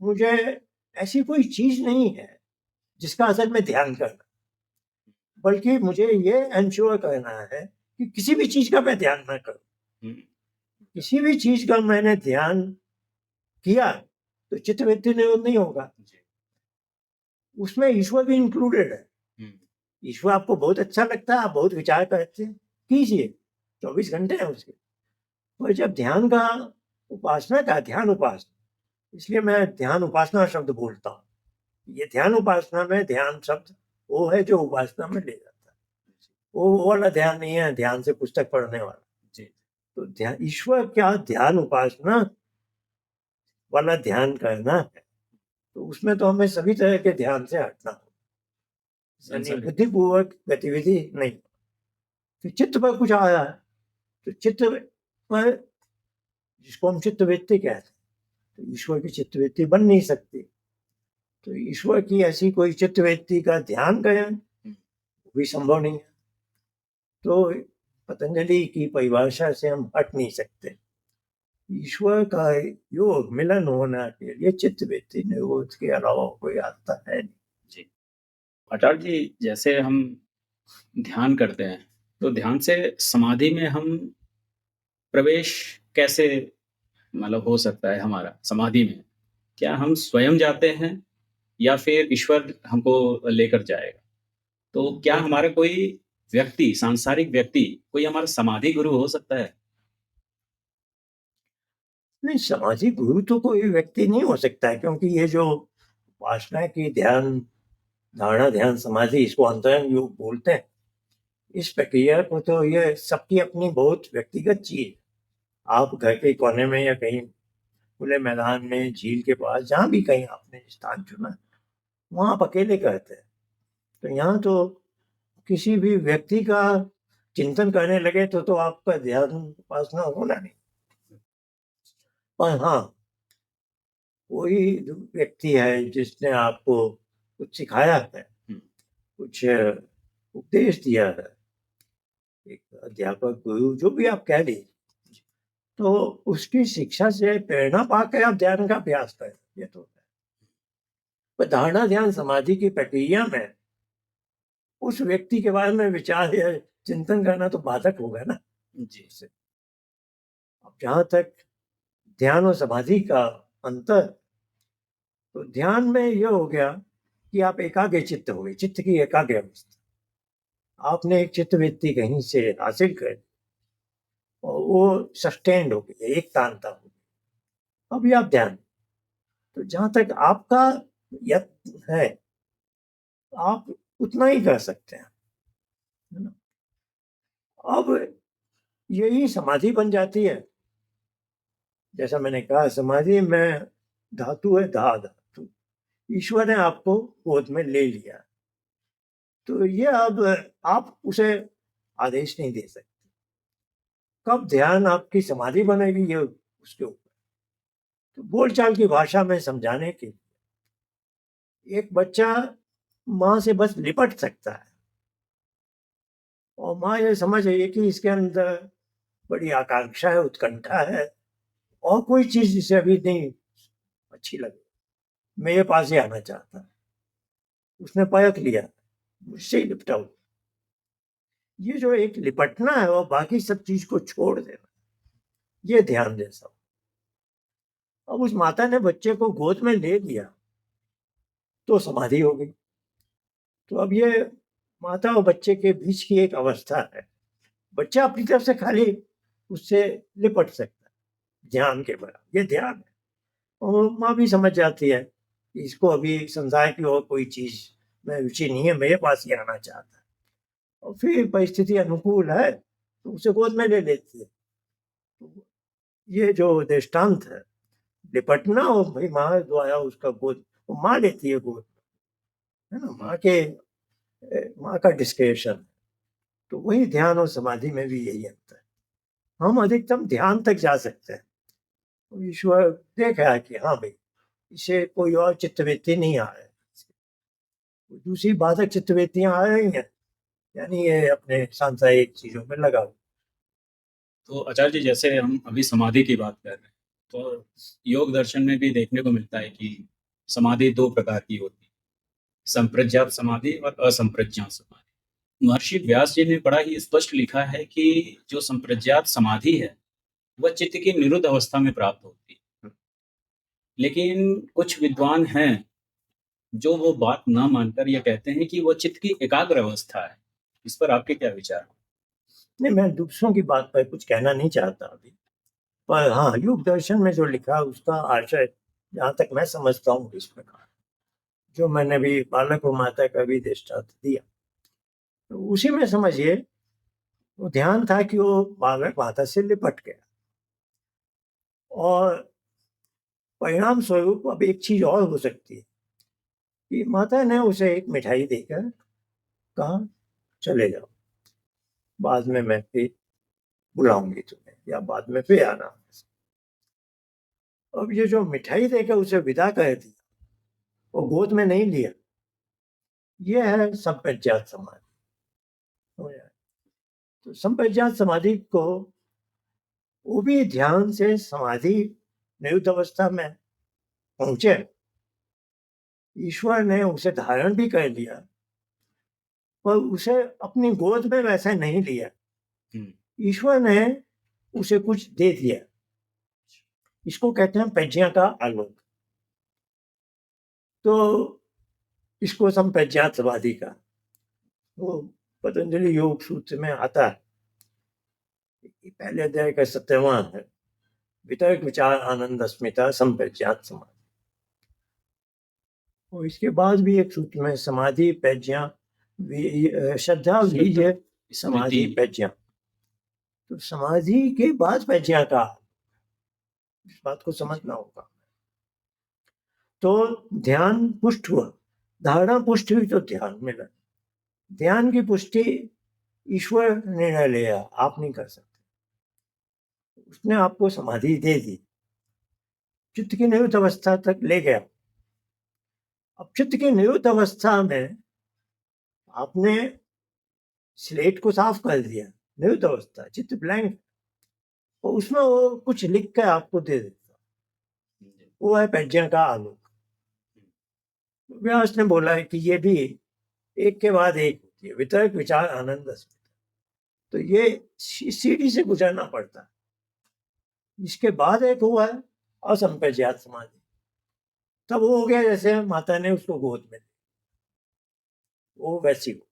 [SPEAKER 1] मुझे ऐसी कोई चीज नहीं है जिसका असल में ध्यान करना, बल्कि मुझे ये एंश्योर करना है कि किसी भी चीज का मैं ध्यान ना करूं। किसी भी चीज का मैंने ध्यान किया तो चित्तवृत्ति निरोध नहीं होगा, उसमें ईश्वर भी इंक्लूडेड है। ईश्वर आपको बहुत अच्छा लगता है, आप बहुत विचार करते हैं, कीजिए, 24 घंटे हैं उसके। पर जब ध्यान का, उपासना का, ध्यान उपासना, इसलिए मैं ध्यान उपासना शब्द बोलता हूँ। ये ध्यान उपासना में ध्यान शब्द वो है जो उपासना में ले जाता है, वो वाला ध्यान नहीं है ध्यान से पुस्तक पढ़ने वाला। तो ध्यान ईश्वर क्या ध्यान उपासना वाला ध्यान करना है, तो उसमें तो हमें सभी तरह के ध्यान से हटना हो, बुद्धिपूर्वक गतिविधि नहीं। तो चित्त पर कुछ आ रहा है तो चित्त पर, जिसको हम चित्तवृत्ति कहते हैं, तो ईश्वर की चित्तवृत्ति बन नहीं सकती। तो ईश्वर की ऐसी कोई चित्तवृत्ति का ध्यान करें वो भी संभव नहीं है। तो पतंजलि की परिभाषा से हम हट नहीं सकते। ईश्वर का योग मिलन होना के लिए चित्तवृत्ति निरोध के अलावा कोई आता है नहीं।
[SPEAKER 2] जी आचार्य जी, जैसे हम ध्यान करते हैं तो ध्यान से समाधि में हम प्रवेश कैसे मतलब हो सकता है हमारा समाधि में? क्या हम स्वयं जाते हैं या फिर ईश्वर हमको लेकर जाएगा? तो क्या हमारा कोई व्यक्ति, सांसारिक व्यक्ति, कोई हमारा समाधि गुरु हो सकता है?
[SPEAKER 1] नहीं, समाधि गुरु तो कोई व्यक्ति नहीं हो सकता है, क्योंकि ये जो उपासना की ध्यान, धारणा, ध्यान, समाधि, इसको अंतरंग योग बोलते हैं। इस प्रक्रिया को तो ये सबकी अपनी बहुत व्यक्तिगत चीज। आप घर के कोने में या कहीं खुले मैदान में, झील के पास, जहाँ भी कहीं आपने स्थान चुना, वहाँ आप अकेले करते हैं। तो यहाँ तो किसी भी व्यक्ति का चिंतन करने लगे तो आपका ध्यान उपासना होना नहीं। पर हाँ, कोई व्यक्ति है जिसने आपको कुछ सिखाया है, कुछ उपदेश दिया है, एक अध्यापक, गुरु, जो भी आप कह लीजिए, तो उसकी शिक्षा से प्रेरणा पाकर आप ध्यान का अभ्यास करें, ये तो है। पर धारणा, ध्यान, समाधि की प्रक्रिया में उस व्यक्ति के बारे में विचार या चिंतन करना तो बाधक होगा ना जी से। अब जहां तक ध्यान और समाधि का अंतर। तो ध्यान में ये हो गया कि आप एकाग्र चित्त हो गए, चित्त की एकाग्र अवस्था। आपने एक चित्तवृत्ति कहीं से हासिल कर ली और वो सस्टेन्ड हो गई, एक तांता हो गई। अभी आप ध्यान, तो जहाँ तक आपका यत्न है आप उतना ही कर सकते हैं, है ना? अब यही समाधि बन जाती है। जैसा मैंने कहा, समाधि में धातु है धा धातु। ईश्वर ने आपको गोद में ले लिया, तो ये अब आप उसे आदेश नहीं दे सकते। कब ध्यान आपकी समाधि बनेगी ये उसके ऊपर। तो बोलचाल की भाषा में समझाने के लिए, एक बच्चा माँ से बस लिपट सकता है और माँ ये समझ रही है कि इसके अंदर बड़ी आकांक्षा है, उत्कंठा है और कोई चीज जिसे अभी नहीं अच्छी लगे, मेरे पास ही आना चाहता है। उसने परख लिया, मुझसे ही लिपटा हुआ। ये जो एक लिपटना है और बाकी सब चीज को छोड़ देना, ये ध्यान जैसा। अब उस माता ने बच्चे को गोद में ले लिया तो समाधि हो गई। तो अब ये माता और बच्चे के बीच की एक अवस्था है। बच्चा अपनी तरफ से खाली उससे लिपट सकता है ध्यान के बराबर, ये ध्यान है। और माँ भी समझ जाती है कि इसको अभी संसार की और कोई चीज में रुचि नहीं है, मेरे पास ही आना चाहता है। और फिर परिस्थिति अनुकूल है तो उसे गोद में ले लेती है। तो ये जो दृष्टांत है, लिपटना और भाई माँ द्वारा उसका गोद, वो माँ लेती है गोद, है ना? माँ का डिस्क्रिप्शन। तो वही ध्यान और समाधि में भी यही अंतर है। हम अधिकतम ध्यान तक जा सकते हैं। तो ईश्वर देख रहा है कि हाँ भाई, इसे कोई और चित्तवृत्ति नहीं आ रहा है, दूसरी बाधक चित्तवृत्तियां आ रही हैं, यानी ये अपने सांसारिक चीजों में लगा हुआ।
[SPEAKER 2] तो आचार्य जी, जैसे हम अभी समाधि की बात कर रहे हैं, तो योग दर्शन में भी देखने को मिलता है कि समाधि 2 प्रकार की होती है, संप्रज्ञात समाधि और असंप्रज्ञात समाधि। महर्षि व्यास जी ने बड़ा ही स्पष्ट लिखा है कि जो संप्रज्ञात समाधि है, वह चित्त की निरुद्ध अवस्था में प्राप्त होती है। लेकिन कुछ विद्वान हैं, जो वो बात ना मानकर ये कहते हैं कि वो चित्त की एकाग्र अवस्था है। इस पर आपके क्या विचार?
[SPEAKER 1] नहीं, मैं दूसरों की बात पर कुछ कहना नहीं चाहता अभी, पर हाँ, योग दर्शन में जो लिखा है उसका आशय जहाँ तक मैं समझता हूँ इस प्रकार, जो मैंने भी बालक और माता का भी दृष्टांत दिया, तो उसी में समझिए वो ध्यान था कि वो बालक माता से लिपट गया और परिणाम स्वरूप अब एक चीज और हो सकती है कि माता ने उसे एक मिठाई देकर कहा चले जाओ, बाद में मैं फिर बुलाऊंगी तुम्हें, या बाद में फिर आना। अब ये जो मिठाई देकर उसे विदा कर दी, वो गोद में नहीं लिया, ये है संप्रज्ञात समाधि। तो संप्रज्ञात समाधि को वो भी ध्यान से समाधि निरुद्ध अवस्था में पहुंचे, ईश्वर ने उसे धारण भी कर लिया, पर उसे अपनी गोद में वैसे नहीं लिया। ईश्वर ने उसे कुछ दे दिया। इसको कहते हैं प्रज्ञा का आलोक। तो इसको संप्रज्ञात समाधि का, वो पतंजलि योग सूत्र में आता है, पहले अध्याय का 7वां है, वितर्क विचार आनंद अस्मिता संप्रज्ञात समाधि। और इसके बाद भी एक सूत्र में समाधि प्रज्ञा श्रद्धा वीर्य समाधि प्रज्ञा। तो समाधि के बाद प्रज्ञा का, इस बात को समझना होगा। तो ध्यान पुष्ट हुआ, धारणा पुष्ट हुई तो ध्यान मिला। ध्यान की पुष्टि ईश्वर निर्णय लिया, आप नहीं कर सकते। उसने आपको समाधि दे दी, चित्त की निरुद्ध अवस्था तक ले गया। अब चित्त की निरुद्ध अवस्था में आपने स्लेट को साफ कर दिया, निरुद्ध अवस्था, चित्त ब्लैंक, और उसमें वो कुछ लिख कर आपको दे देता, वो है प्रज्ञा का आलोक। व्यास ने बोला है कि ये भी एक के बाद एक होती है, वितर्क विचार आनंद अस्मिता। तो ये सीढ़ी से गुजरना पड़ता है। इसके बाद एक हुआ है असंप्रज्ञात समाधि। तब वो हो गया जैसे माता ने उसको गोद में ली, वो वैसी हो।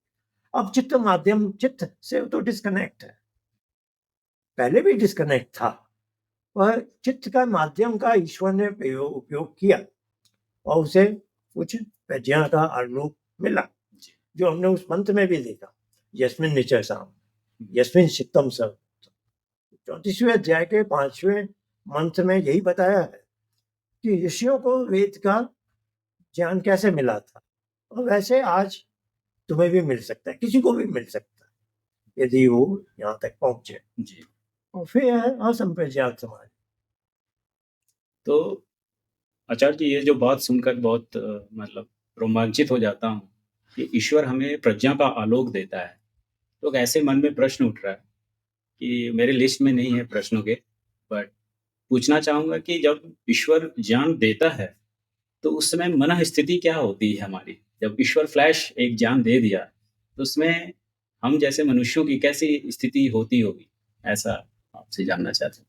[SPEAKER 1] अब चित्त माध्यम, चित्त से तो डिस्कनेक्ट है, पहले भी डिस्कनेक्ट था, पर चित्त का माध्यम का ईश्वर ने उपयोग किया और उसे कुछ प्रज्ञा का आलोक मिला, जो हमने उस मंत्र में भी देखा, यस्मिन् निचरसाम यस्मिन् चित्तम सर्वम। 34वें अध्याय के 5वें मंत्र में यही बताया है कि ऋषियों को वेद का ज्ञान कैसे मिला था, और वैसे आज तुम्हें भी मिल सकता है, किसी को भी मिल सकता है यदि वो यहाँ तक पहुंचे।
[SPEAKER 2] जी।
[SPEAKER 1] और फिर है असंप्रज्ञात समाधि।
[SPEAKER 2] तो आचार्य जी, ये जो बात सुनकर बहुत मतलब रोमांचित हो जाता हूँ कि ईश्वर हमें प्रज्ञा का आलोक देता है। तो ऐसे मन में प्रश्न उठ रहा है कि मेरे लिस्ट में नहीं है प्रश्नों के, बट पूछना चाहूँगा कि जब ईश्वर ज्ञान देता है, तो उस समय मन स्थिति क्या होती है हमारी? जब ईश्वर फ्लैश एक ज्ञान दे दिया, तो उसमें हम जैसे मनुष्यों की कैसी स्थिति होती होगी? ऐसा आपसे जानना चाहते हैं।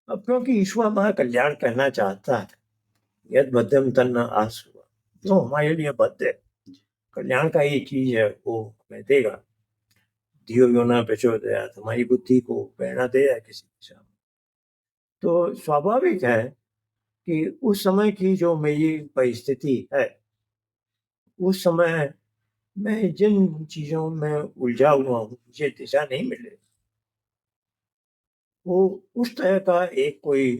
[SPEAKER 1] अब क्योंकि ईश्वर हमारा कल्याण करना चाहता है, यद बद्धम तन्न आसु, जो हमारे लिए बद्ध है, कल्याण का ही चीज है, वो हमें देगा। धियो यो न प्रचोदयात्, हमारी बुद्धि को प्रेरणा देगा किसी दिशा में। तो स्वाभाविक है कि उस समय की जो मेरी परिस्थिति है, उस समय मैं जिन चीजों में उलझा हुआ हूँ, मुझे दिशा नहीं मिल रही, वो उस तरह का एक कोई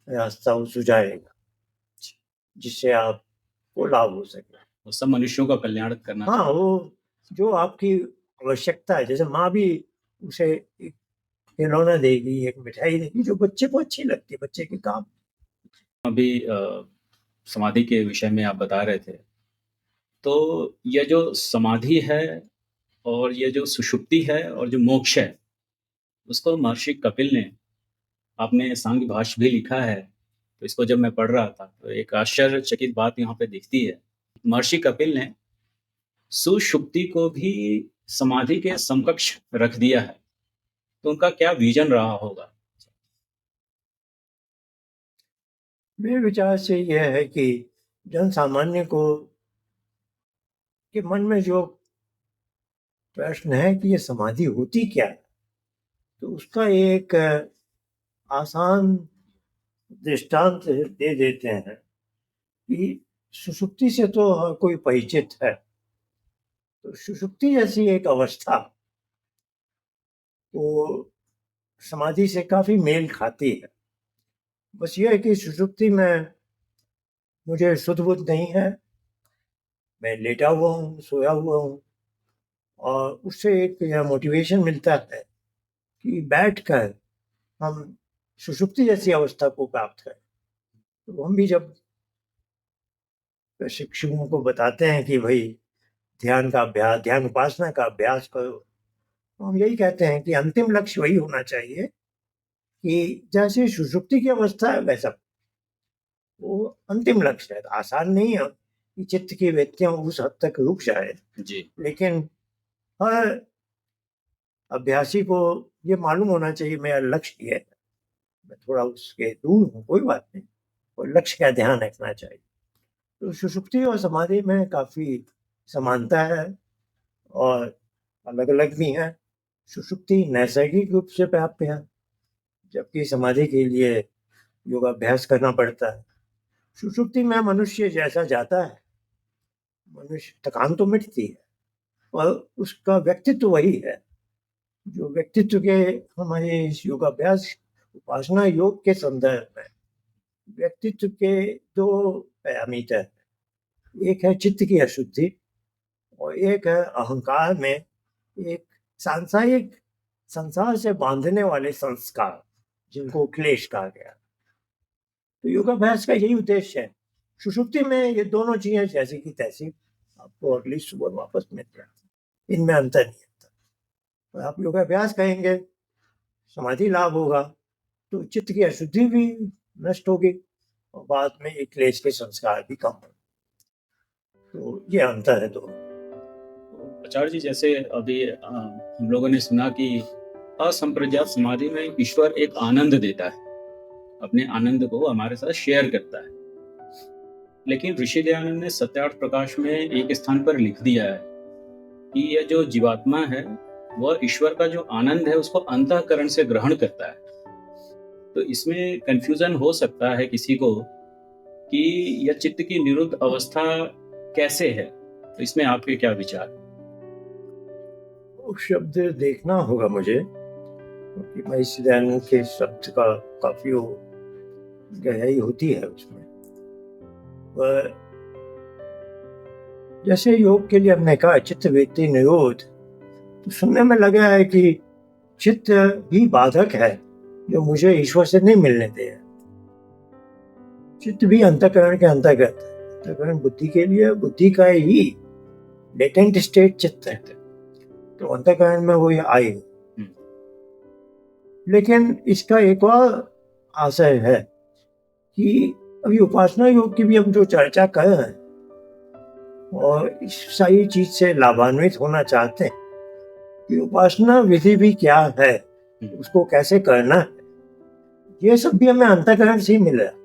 [SPEAKER 1] रास्ता वो सुझाएगा जिससे आपको लाभ हो सके।
[SPEAKER 2] वो सब मनुष्यों का कल्याण करना।
[SPEAKER 1] हाँ, वो जो आपकी आवश्यकता है, जैसे माँ भी उसे एक खिलौना देगी, एक मिठाई देगी जो बच्चे को अच्छी लगती है, बच्चे के काम।
[SPEAKER 2] अभी समाधि के विषय में आप बता रहे थे, तो ये जो समाधि है और ये जो सुषुप्ति है और जो मोक्ष है, उसको महर्षि कपिल ने, आपने सांख्य भाष्य भी लिखा है, तो इसको जब मैं पढ़ रहा था तो एक आश्चर्यचकित बात यहाँ पे दिखती है। महर्षि कपिल ने सुषुप्ति को भी समाधि के समकक्ष रख दिया है, तो उनका क्या विजन रहा होगा?
[SPEAKER 1] मेरे विचार से यह है कि जन सामान्य को के मन में जो प्रश्न है कि ये समाधि होती क्या है, तो उसका एक आसान दृष्टांत दे देते हैं कि सुषुप्ति से तो हर कोई परिचित है। तो सुषुप्ति जैसी एक अवस्था वो समाधि से काफी मेल खाती है। बस ये है कि सुषुप्ति में मुझे सुध बुध नहीं है, मैं लेटा हुआ हूँ, सोया हुआ हूँ, और उससे एक यह मोटिवेशन मिलता है कि बैठकर हम सुषुप्ति जैसी अवस्था को प्राप्त करें। तो हम भी जब प्रशिक्षुओं को बताते हैं कि भाई ध्यान का अभ्यास, ध्यान उपासना का अभ्यास करो, तो हम यही कहते हैं कि अंतिम लक्ष्य वही होना चाहिए कि जैसे सुषुप्ति की अवस्था है वैसा वो अंतिम लक्ष्य है। आसान नहीं है कि चित्त की वृत्तियां उस हद तक रुक जाए,
[SPEAKER 2] जी।
[SPEAKER 1] लेकिन हर अभ्यासी को ये मालूम होना चाहिए मेरा लक्ष्य ये है। मैं थोड़ा उसके दूर हूँ, कोई बात नहीं, और लक्ष्य का ध्यान रखना चाहिए। तो सुषुप्ति और समाधि में काफी समानता है और अलग अलग भी है। सुषुप्ति नैसर्गिक रूप से प्राप्त है, जबकि समाधि के लिए योगाभ्यास करना पड़ता है। सुषुप्ति में मनुष्य जैसा जाता है, मनुष्य थकान तो मिटती है, और उसका व्यक्तित्व वही है जो व्यक्तित्व के हमारे इस योगाभ्यास उपासना योग के संदर्भ में व्यक्तित्व के दो पैरामीटर, एक है चित्त की अशुद्धि और एक है अहंकार में एक सांसारिक संसार से बांधने वाले संस्कार जिनको क्लेश कहा गया। तो योगाभ्यास का यही उद्देश्य है। सुषुप्ति में ये दोनों चीजें जैसी की तैसी आपको अगली सुबह वापस मिल जाती, इनमें अंतर नहीं आता। और आप योगाभ्यास करेंगे, समाधि लाभ होगा, तो चित्त की अशुद्धि भी नष्ट होगी और बाद में एक क्लेश के संस्कार भी कम होंगे। तो ये अंतर है दोनों।
[SPEAKER 2] आचार्य जी, जैसे अभी हम लोगों ने सुना कि असंप्रज्ञात समाधि में ईश्वर एक आनंद देता है, अपने आनंद को हमारे साथ शेयर करता है। लेकिन ऋषि दयानंद ने सत्यार्थ प्रकाश में एक स्थान पर लिख दिया है कि यह जो जीवात्मा है वह ईश्वर का जो आनंद है उसको अंतःकरण से ग्रहण करता है। तो इसमें कंफ्यूजन हो सकता है किसी को कि यह चित्त की निरुद्ध अवस्था कैसे है। तो इसमें आपके क्या विचार?
[SPEAKER 1] वो शब्द देखना होगा मुझे, क्योंकि महर्षि दयानंद के शब्द का काफी वो गहराई होती है उसमें। वह जैसे योग के लिए हमने कहा चित्त वृत्ति निरोध, तो सुनने में लगा है कि चित्त ही बाधक है जो मुझे ईश्वर से नहीं मिलने दे। चित्त भी अंतःकरण के अंतर्गत है। अंतःकरण बुद्धि के लिए बुद्धि का ही लेटेंट स्टेट चित्त है, तो अंतःकरण में वो आई। लेकिन इसका एक और आशय है कि अभी उपासना योग की भी हम जो चर्चा कर रहे हैं और इस सारी चीज से लाभान्वित होना चाहते हैं कि उपासना विधि भी क्या है, उसको कैसे करना है, ये सब भी हमें अंतःकरण से ही मिल रहा है।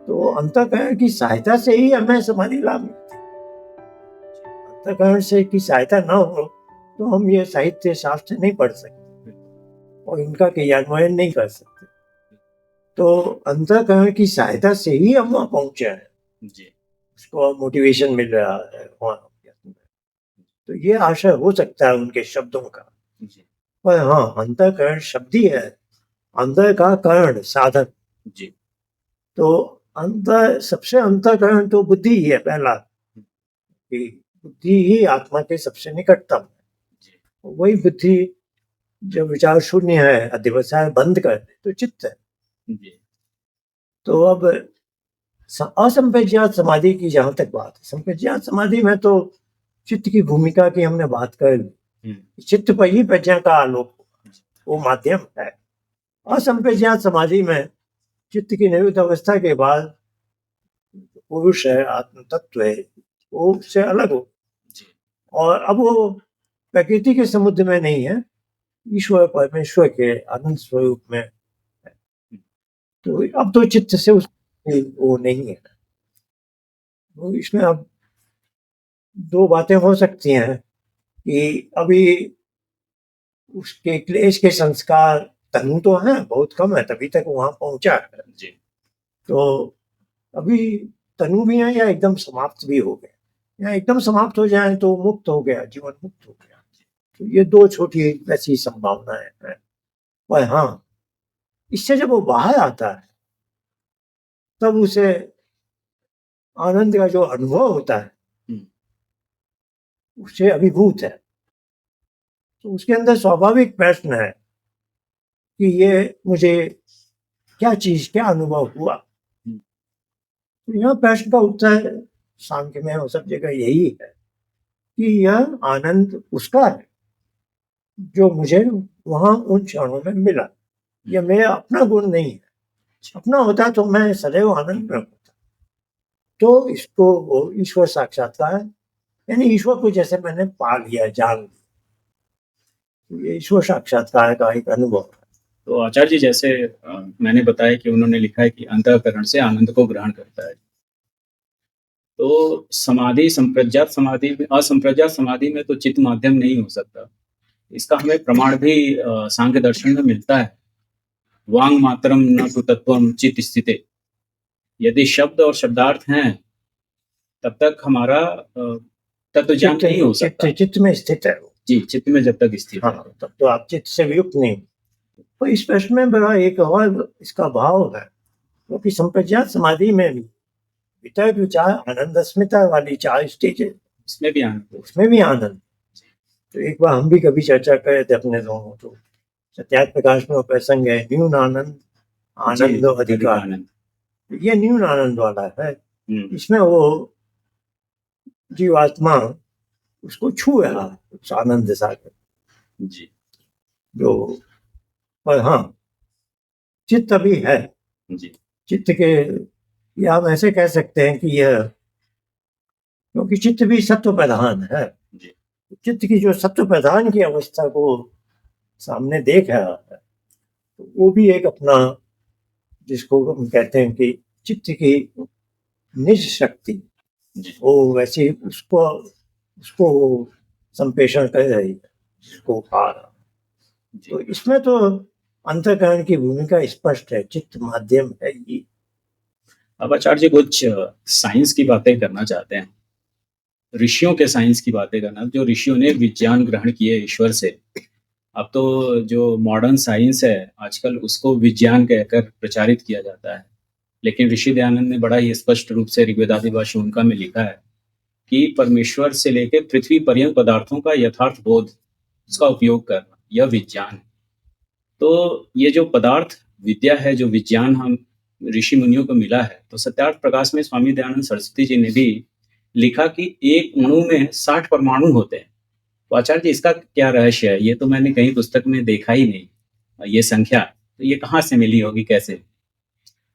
[SPEAKER 1] तो अंतःकरण की सहायता से ही हमें समाधि लाभ मिलती है। अंतःकरण से की सहायता न हो तो हम ये साहित्य शास्त्र नहीं पढ़ सकते और इनका क्रियान्वयन नहीं कर सकते। तो अंतःकरण की सहायता से ही हम वहां पहुंचे हैं
[SPEAKER 2] जी।
[SPEAKER 1] उसको मोटिवेशन मिल रहा है वहां। तो ये आशय हो सकता है उनके शब्दों का
[SPEAKER 2] जी।
[SPEAKER 1] पर हाँ, अंतःकरण शब्द ही है, अंतर का करण साधन।
[SPEAKER 2] जी।
[SPEAKER 1] तो अंतर सबसे अंतःकरण तो बुद्धि ही है पहला, कि बुद्धि ही आत्मा के सबसे निकटतम है। वही बुद्धि जब विचार शून्य है, अध्यवसाय बंद कर दे तो चित्त है।
[SPEAKER 2] जी।
[SPEAKER 1] तो अब असंप्रज्ञात समाधि की जहां तक बात है, संप्रज्ञात समाधि में तो चित्त की भूमिका की हमने बात कर ली। चित्त पर ही प्रज्ञा का आलोक, वो माध्यम है। असंप्रज्ञात समाधि में चित्त की निरुद्ध अवस्था के बाद पुरुष है, आत्म तत्व है, वो उससे अलग हो और अब वो प्रकृति के समुद्र में नहीं है, ईश्वर परमेश्वर के आनंद स्वरूप में है। तो अब तो चित्त से वो नहीं है। तो इसमें अब दो बातें हो सकती हैं कि अभी उसके क्लेश के संस्कार तनु तो हैं, बहुत कम है, तभी तक वहां पहुंचा है जी। तो अभी तनु भी है या एकदम समाप्त भी हो गए, या एकदम समाप्त हो जाए तो मुक्त हो गया, जीवन मुक्त हो गया। तो ये दो छोटी वैसी संभावनाएं हैं। पर हाँ, इससे जब वो बाहर आता है तब उसे आनंद का जो अनुभव होता है उससे अभिभूत है। तो उसके अंदर स्वाभाविक प्रश्न है कि ये मुझे क्या चीज, क्या अनुभव हुआ। तो यह प्रश्न का उत्तर सांख्य में और सब जगह यही है कि यह आनंद उसका है जो मुझे वहां उन क्षणों में मिला। यह मेरा अपना गुण नहीं है, अपना होता तो मैं सदैव आनंद में होता। तो इसको वो ईश्वर साक्षात्कार, यानी ईश्वर को जैसे मैंने पा लिया, जान लिया, ये ईश्वर साक्षात्कार का एक अनुभव है।
[SPEAKER 2] तो आचार्य जी, जैसे मैंने बताया कि उन्होंने लिखा है कि अंतःकरण से आनंद को ग्रहण करता है। तो समाधि, संप्रज्ञात समाधि में, असंप्रज्ञात समाधि में तो चित्त माध्यम नहीं हो सकता। इसका हमें प्रमाण भी सांख्य दर्शन में मिलता है। वांग मात्रम न तु तत्वम चित्त स्थिते। यदि शब्द और शब्दार्थ हैं तब तक हमारा तत्व ज्ञान नहीं हो सकता।
[SPEAKER 1] चित्त में स्थित है
[SPEAKER 2] जी, चित्त में जब तक स्थित है
[SPEAKER 1] तब तो आप चित्त से वियुक्त नहीं। तो इस प्रश्न में बड़ा एक और इसका भाव है, क्योंकि संप्रज्ञात समाधि में भी वितर्क विचार आनंद अस्मिता वाली 4 स्टेज है,
[SPEAKER 2] इसमें भी आनंद,
[SPEAKER 1] उसमें भी आनंद। तो एक बार हम भी कभी चर्चा कर रहे थे अपने दोनों, तो सत्यार्थ प्रकाश में प्रसंग है न्यून आनंद, आनंद अधिकार आनंद। ये न्यून आनंद वाला है, इसमें वो जीवात्मा उसको छू रहा है उस आनंद सागर
[SPEAKER 2] जी।
[SPEAKER 1] जो, पर हाँ चित्त अभी है जी। चित्त के, या हम ऐसे कह सकते हैं कि यह, क्योंकि चित्त भी सत्व प्रधान है जी। चित्त की जो सत्व प्रधान की अवस्था को सामने देख रहा है, तो वो भी एक अपना जिसको हम कहते हैं कि चित्त की निज शक्ति,
[SPEAKER 2] जी,
[SPEAKER 1] वो वैसे उसको उसको संप्रेषण कर रही है, जिसको पा रहा।
[SPEAKER 2] जी।
[SPEAKER 1] तो इसमें तो अंतःकरण की भूमिका स्पष्ट है, चित्त माध्यम है ये।
[SPEAKER 2] अब आचार्य जी कुछ साइंस की बातें करना चाहते हैं। ऋषियों के साइंस की बातें करना, जो ऋषियों ने विज्ञान ग्रहण किए ईश्वर से। अब तो जो मॉडर्न साइंस है, आजकल उसको विज्ञान कहकर प्रचारित किया जाता है। लेकिन ऋषि दयानंद ने बड़ा ही स्पष्ट रूप से ऋग्वेदादिवा शून्यका में लिखा है कि परमेश्वर से लेकर पृथ्वी पर्यंत पदार्थों का यथार्थ बोध, उसका उपयोग करना, यह विज्ञान है। तो ये जो पदार्थ विद्या है, जो विज्ञान हम ऋषि मुनियों को मिला है, तो सत्यार्थ प्रकाश में स्वामी दयानंद सरस्वती जी ने भी लिखा कि एक अणु में 60 परमाणु होते हैं। तो आचार्य जी इसका क्या रहस्य है? ये तो मैंने कहीं पुस्तक में देखा ही नहीं, ये संख्या। तो ये कहाँ से मिली होगी, कैसे?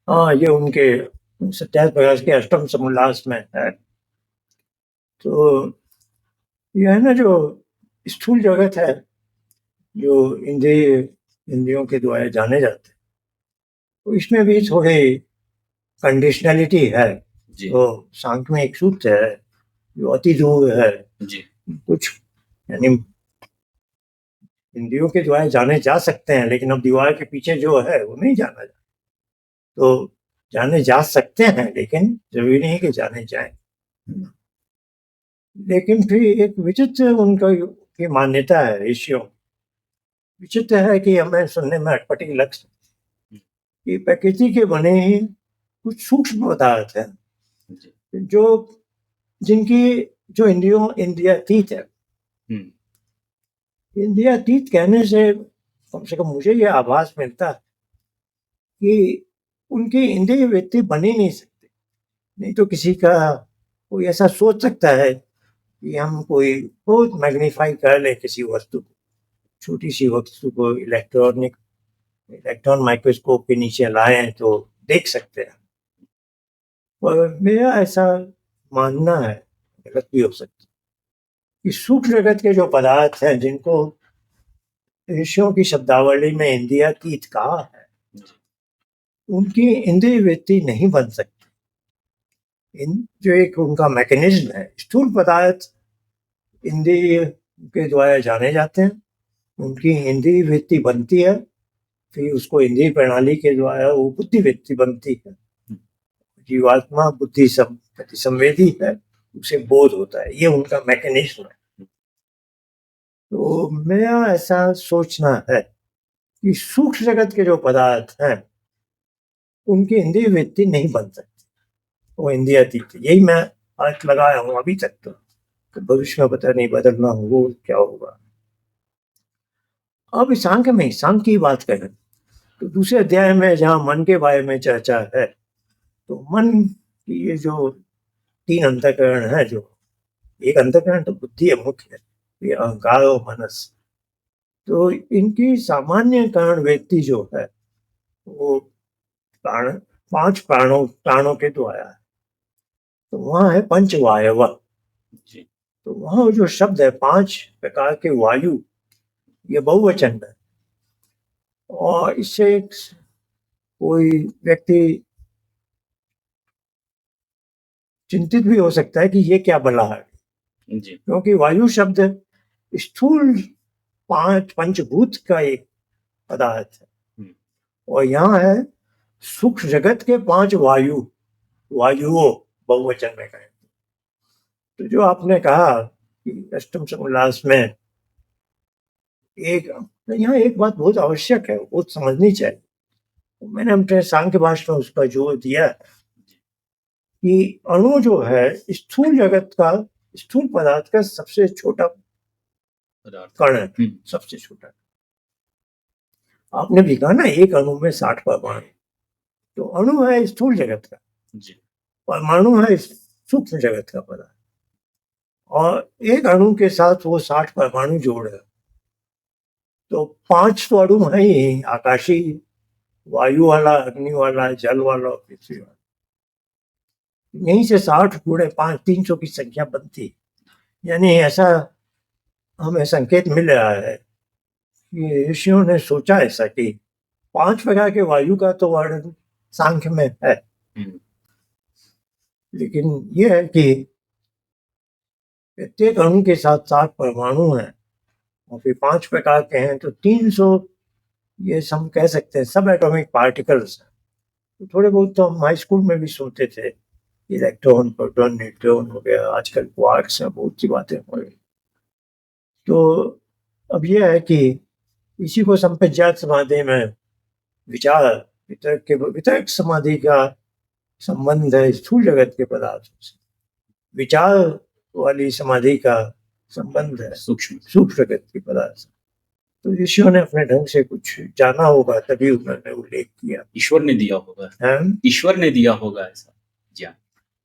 [SPEAKER 1] हाँ, ये उनके सत्याग्रह प्रकाश के अष्टम समोल्लास में है। तो यह है ना, जो स्थूल जगत है, जो इंद्रियों के द्वारा जाने जाते हैं, तो इसमें भी थोड़ी कंडीशनलिटी है।
[SPEAKER 2] जी,
[SPEAKER 1] तो सांख्य में एक सूत्र है जो अति दूर है
[SPEAKER 2] जी,
[SPEAKER 1] कुछ, यानी इंद्रियों के द्वारा जाने जा सकते हैं, लेकिन अब दीवार के पीछे जो है वो नहीं जाना जा। तो जाने जा सकते हैं, लेकिन जरूरी नहीं कि जाने जाएं। लेकिन फिर एक विचित्र उनका की मान्यता है ऋषियों, विचित्र है कि हमें सुनने में अटपटी लग सकती है कि प्रकृति के बने ही कुछ सूक्ष्म पदार्थ हैं,
[SPEAKER 2] जी,
[SPEAKER 1] जो जिनकी जो इंद्रियातीत है।
[SPEAKER 2] हुँ,
[SPEAKER 1] इंद्रियातीत कहने से कम मुझे ये आभास मिलता है कि उनकी इंद्रिय वृत्ति बन ही नहीं सकती। नहीं तो किसी का कोई ऐसा सोच सकता है कि हम कोई बहुत मैग्नीफाई कर ले किसी वस्तु को, छोटी सी वस्तु को इलेक्ट्रॉन माइक्रोस्कोप के नीचे लाएं तो देख सकते हैं। और मेरा ऐसा मानना है, गलत भी हो सकता है, कि सूक्ष्म जगत के जो पदार्थ हैं, जिनको ऋषियों की शब्दावली में इंद्रियातीत कहा है,
[SPEAKER 2] जी,
[SPEAKER 1] उनकी इंद्रिय वृत्ति नहीं बन सकती। जो एक उनका मैकेनिज्म है, स्थूल पदार्थ इंद्रिय के द्वारा जाने जाते हैं, उनकी इंद्रिय वृत्ति बनती है, फिर उसको इंद्रिय प्रणाली के द्वारा वो बुद्धि वृत्ति बनती है। जीवात्मा बुद्धि सब संवेदी है, उसे बोध होता है, ये उनका मैकेनिज्म है। तो मेरा ऐसा सोचना है कि सूक्ष्म जगत के जो पदार्थ हैं, उनकी इंद्रिय वृत्ति नहीं बन सकती, वो इंद्रियातीत है। यही मैं अर्थ लगाया हूँ अभी तक। तो भविष्य में पता नहीं बदलना हो वो क्या होगा। अब सांख्य की बात करें तो दूसरे अध्याय में जहाँ मन के बारे में चर्चा है, तो मन की ये जो 3 अंतःकरण है, जो एक अंतःकरण तो बुद्धि है मुख्य, ये अहंकार और मनस। तो इनकी सामान्य कारण व्यक्ति जो है, वो प्राण 5 प्राणों के द्वारा है। तो वहाँ है पंचवायव।
[SPEAKER 2] जी,
[SPEAKER 1] तो वहाँ जो शब्द है 5 प्रकार के वायु, ये बहुवचन है। और इससे कोई व्यक्ति चिंतित भी हो सकता है कि ये क्या बला है,
[SPEAKER 2] जी,
[SPEAKER 1] क्योंकि वायु शब्द स्थूल 5 पंचभूत का एक पदार्थ है।
[SPEAKER 2] हुँ,
[SPEAKER 1] और यहाँ है सूक्ष्म जगत के 5 वायुओं, बहुवचन में कहें। तो जो आपने कहा कि अष्टम समोल्लास में एक, यहाँ एक बात बहुत आवश्यक है, वो समझनी चाहिए। मैंने अपने सांख्य भाषा में उसका जोर दिया कि अणु जो है स्थूल जगत का, स्थूल पदार्थ का सबसे छोटा
[SPEAKER 2] पदार्थ,
[SPEAKER 1] कण है,
[SPEAKER 2] हुँ,
[SPEAKER 1] सबसे छोटा। आपने भी कहा ना, एक अणु में 60 परमाणु। तो अणु है स्थूल जगत का,
[SPEAKER 2] जी,
[SPEAKER 1] परमाणु है सूक्ष्म जगत का पदार्थ। और एक अणु के साथ वो 60 परमाणु जोड़ है, तो 5 तो अणु है ही, आकाशीय, वायु वाला, अग्नि वाला, जल वाला और पृथ्वी वाला। यहीं से 60 गुणे 5, 300 की संख्या बनती है। यानी ऐसा हमें संकेत मिल रहा है कि ऋषियों ने सोचा ऐसा कि 5 प्रकार के वायु का तो वर्णन सांख्य में है।
[SPEAKER 2] हम्म,
[SPEAKER 1] लेकिन ये है कि प्रत्येक अणु के साथ 7 परमाणु हैं और फिर 5 प्रकार के हैं, तो 300 ये हम कह सकते हैं सब एटॉमिक पार्टिकल्स हैं। तो थोड़े बहुत तो हम हाई स्कूल में भी सुनते थे, इलेक्ट्रॉन, प्रोटॉन, न्यूट्रॉन हो गया, आजकल क्वार्क्स है, बहुत सी बातें हो रही। तो अब यह है कि इसी को संप्रज्ञात समाधि में विचार वितर्क समाधि का संबंध है स्थूल जगत के पदार्थों से, विचार वाली समाधि का संबंध है सूक्ष्म जगत के पदार्थ से। तो ऋषियों ने अपने ढंग से कुछ जाना होगा, तभी उन्होंने उल्लेख किया।
[SPEAKER 2] ईश्वर ने दिया होगा, ईश्वर ने दिया होगा ऐसा ज्ञान।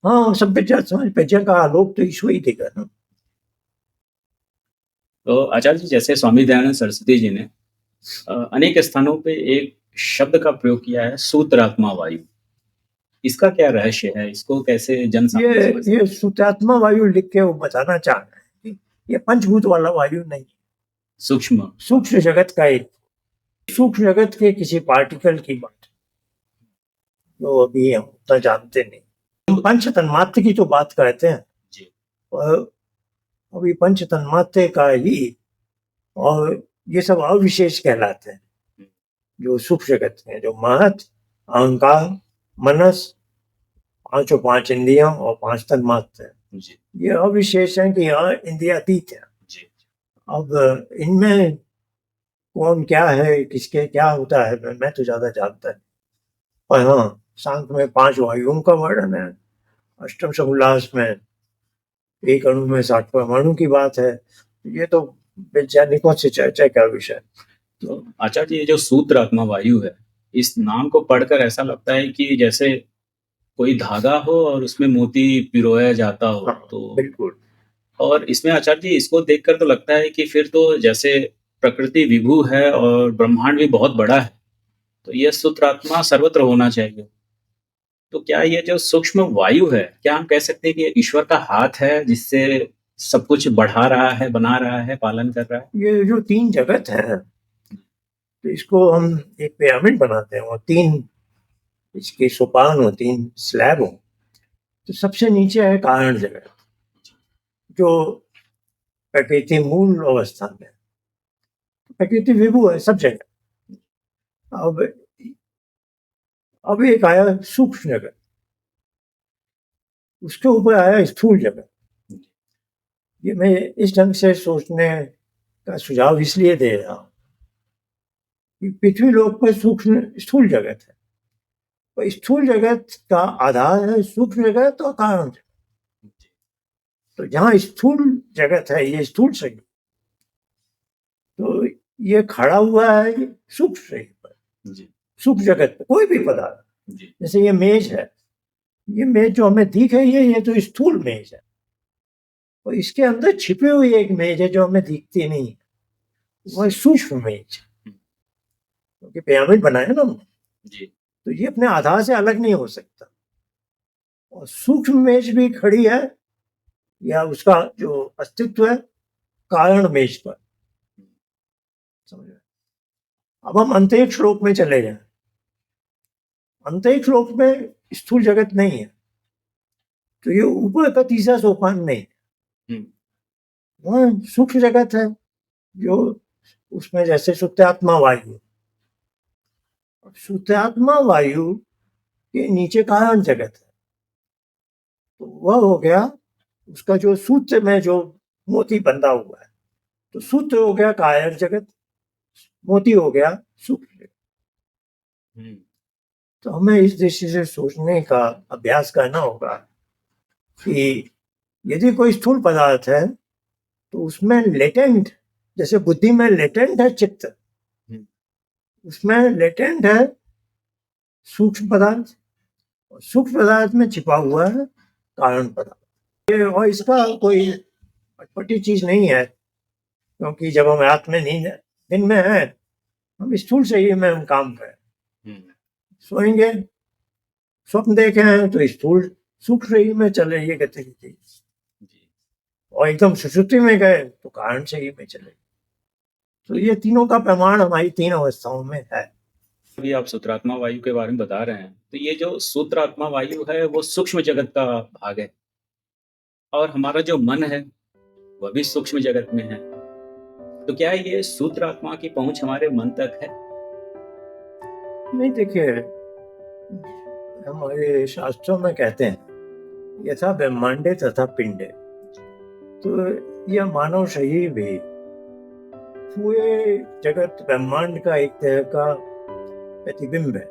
[SPEAKER 1] हाँ, संप्रज्ञात समाधि, प्रज्ञा का आलोक तो ईश्वर ही देगा ना।
[SPEAKER 2] तो आचार्य जी, जैसे स्वामी दयानंद सरस्वती जी ने अनेक स्थानों पे एक शब्द का प्रयोग किया है, सूत्रात्मा वायु। इसका क्या रहस्य है? इसको कैसे जन
[SPEAKER 1] ये सूत्रात्मा वायु लिख के वो बताना चाह रहे हैं कि ये पंचभूत वाला वायु नहीं, सूक्ष्म जगत का एक, सूक्ष्म जगत के किसी पार्टिकल की बात जो अभी हम उतना जानते नहीं। हम पंच तन्मात्र की तो बात करते हैं जी, और अभी पंच तन्मात्र का ही, और ये सब अविशेष कहलाते हैं जो सूक्ष्म जगत है, जो महत, अहंकार, मनस, 5 इंद्रियां और 5 तन्मात्र है। ये अविशेष है कि इंद्रियातीत है। अब इनमें कौन क्या है, किसके क्या होता है, मैं तो ज्यादा जानता है। और हाँ, सांख्य में 5 वायुओं का वर्णन है, अष्टम समुल्लास में एक अणु में 60 परमाणु की बात है। ये तो वैज्ञानिकों से चर्चा का विषय।
[SPEAKER 2] तो आचार्य जी, ये जो सूत्रात्मा वायु है, इस नाम को पढ़कर ऐसा लगता है कि जैसे कोई धागा हो और उसमें मोती पिरोया जाता हो।
[SPEAKER 1] हाँ,
[SPEAKER 2] तो
[SPEAKER 1] बिल्कुल।
[SPEAKER 2] और इसमें आचार्य जी, इसको देखकर तो लगता है कि फिर तो जैसे प्रकृति विभू है और ब्रह्मांड भी बहुत बड़ा है, तो यह सूत्रात्मा सर्वत्र होना चाहिए। तो क्या ये जो सूक्ष्म वायु है, क्या हम कह सकते हैं कि ईश्वर का हाथ है जिससे सब कुछ बढ़ा रहा है, बना रहा है, पालन कर रहा है?
[SPEAKER 1] ये जो 3 जगत है, तो इसको हम एक पिरामिड बनाते हैं और 3 इसके सोपान हो, 3 स्लैब हो। तो सबसे नीचे है कारण जगत, जो प्रकृति मूल अवस्था में, प्रकृति विभू है सब जगह। अब एक आया सूक्ष्म जगत, उसके ऊपर आया स्थूल जगत। ये मैं इस ढंग से सोचने का सुझाव इसलिए दे रहा हूं कि पृथ्वी लोक पर सूक्ष्म स्थूल जगत है, और स्थूल जगत का आधार है सूक्ष्म जगत और कारण जगत। तो जहां स्थूल जगत है, ये स्थूल शरीर, तो ये खड़ा हुआ है सूक्ष्म शरीर पर, सूक्ष्म जगत पर। कोई भी पदार्थ, जैसे ये मेज है, ये मेज जो हमें दिख रही है, ये तो स्थूल मेज है, और इसके अंदर छिपी हुई एक मेज है जो हमें दिखती नहीं है, वह सूक्ष्म मेज, क्योंकि पिरामिड बनाया ना हमने, तो ये अपने आधार से अलग नहीं हो सकता। और सूक्ष्म मेज भी खड़ी है, या उसका जो अस्तित्व है कारण मेज पर। समझ रहे? अब हम अंतरिक्ष लोक में चले जाएं, अंतरिक्ष लोक में स्थूल जगत नहीं है, तो ये ऊपर का तीसरा सोपान नहीं, वह सूक्ष्म जगत है, जो उसमें जैसे शुद्धात्मा वायु, शुद्धात्मा वायु के नीचे कारण जगत है, तो वह हो गया उसका जो सूत्र में जो मोती बंधा हुआ है, तो सूत्र हो गया कारण जगत, मोती हो गया सूक्ष्म जगत। तो हमें इस दृष्टि से सोचने का अभ्यास करना होगा कि यदि कोई स्थूल पदार्थ है, तो उसमें लेटेंट, जैसे बुद्धि में लेटेंट है चित्त, उसमें लेटेंट है सूक्ष्म पदार्थ, और सूक्ष्म पदार्थ में छिपा हुआ है कारण पदार्थ। और इसका कोई अटपटी चीज नहीं है, क्योंकि जब हम रात में नींद दिन में है, हम स्थूल शरीर में हम काम करें, सोएंगे, स्वप्न देखे हैं, तो स्थूल सूक्ष्म शरीर में चल रही है गतिविधि, और एकदम सुषुप्ति में गए तो कारण शरीर में चले। तो ये तीनों का प्रमाण हमारी 3 अवस्थाओं में है।
[SPEAKER 2] अभी आप सूत्रात्मा वायु के बारे में बता रहे हैं, तो ये जो सूत्रात्मा वायु है, वो सूक्ष्म जगत का भाग है और हमारा जो मन है, वह भी सूक्ष्म जगत में है। तो क्या ये सूत्रात्मा की पहुँच हमारे मन तक है?
[SPEAKER 1] नहीं, देखिए, हमारे शास्त्रों में कहते हैं, यथा ब्रह्मांडे तथा पिंडे। तो यह मानव शरीर भी पूरे जगत ब्रह्मांड का एक तरह का प्रतिबिंब है।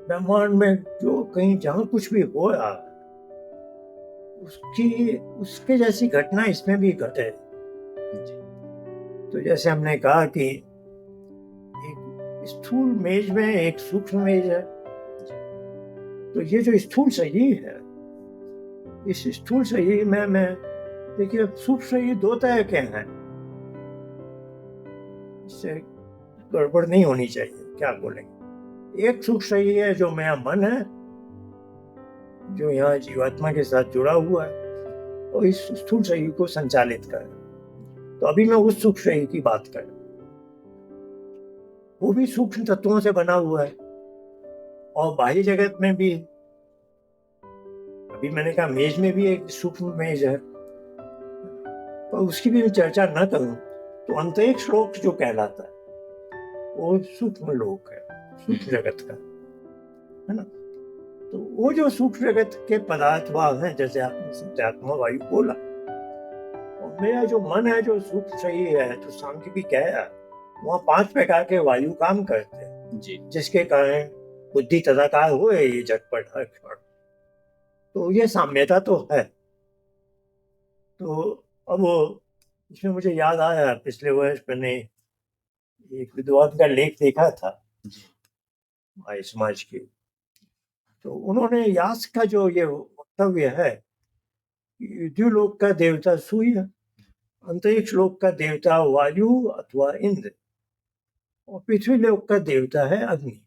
[SPEAKER 1] ब्रह्मांड में जो कहीं जहाँ कुछ भी हो रहा है, उसके जैसी घटना इसमें भी घटे। तो जैसे हमने कहा कि एक स्थूल मेज में एक सूक्ष्म मेज है, तो ये जो स्थूल शरीर है, इस स्थूल शरीर में देखिए, सूक्ष्म शरीर दो तरह के हैं, इससे गड़बड़ नहीं होनी चाहिए, क्या बोलेंगे। एक सूक्ष्म शरीर है जो मेरा मन है, जो यहाँ जीवात्मा के साथ जुड़ा हुआ है और इस स्थूल शरीर को संचालित कर। तो अभी मैं उस सूक्ष्म शरीर की बात कर रहा हूँ। वो भी सूक्ष्म तत्वों से बना हुआ है और बाहरी जगत में भी, अभी मैंने कहा मेज में भी एक सूक्ष्म मेज है, और उसकी भी चर्चा न करूं तो अंतरिक्ष लोक जो कहलाता है वो सूक्ष्म लोक है, सूक्ष्म जगत का, है ना। तो वो जो सूक्ष्म जगत के पदार्थ भाव हैं, जैसे आपने सूत्रात्मा वायु बोला, और मेरा जो मन है जो सूक्ष्म शरीर है, तो सांख्य भी कह रहा है, वहाँ 5 प्रकार के वायु काम करते हैं
[SPEAKER 2] जी।
[SPEAKER 1] जिसके कारण बुद्धि तदाकार हो रही है झटपट हर क्षण। तो ये साम्यता तो है। तो अब इसमें मुझे याद आया, पिछले वर्ष मैंने एक विद्वान का लेख देखा था आर्य समाज के। तो उन्होंने यास का जो ये वक्तव्य है, द्युलोक का देवता सूर्य, अंतरिक्ष लोक का देवता वायु अथवा इंद्र, और पृथ्वी लोक का देवता है अग्नि।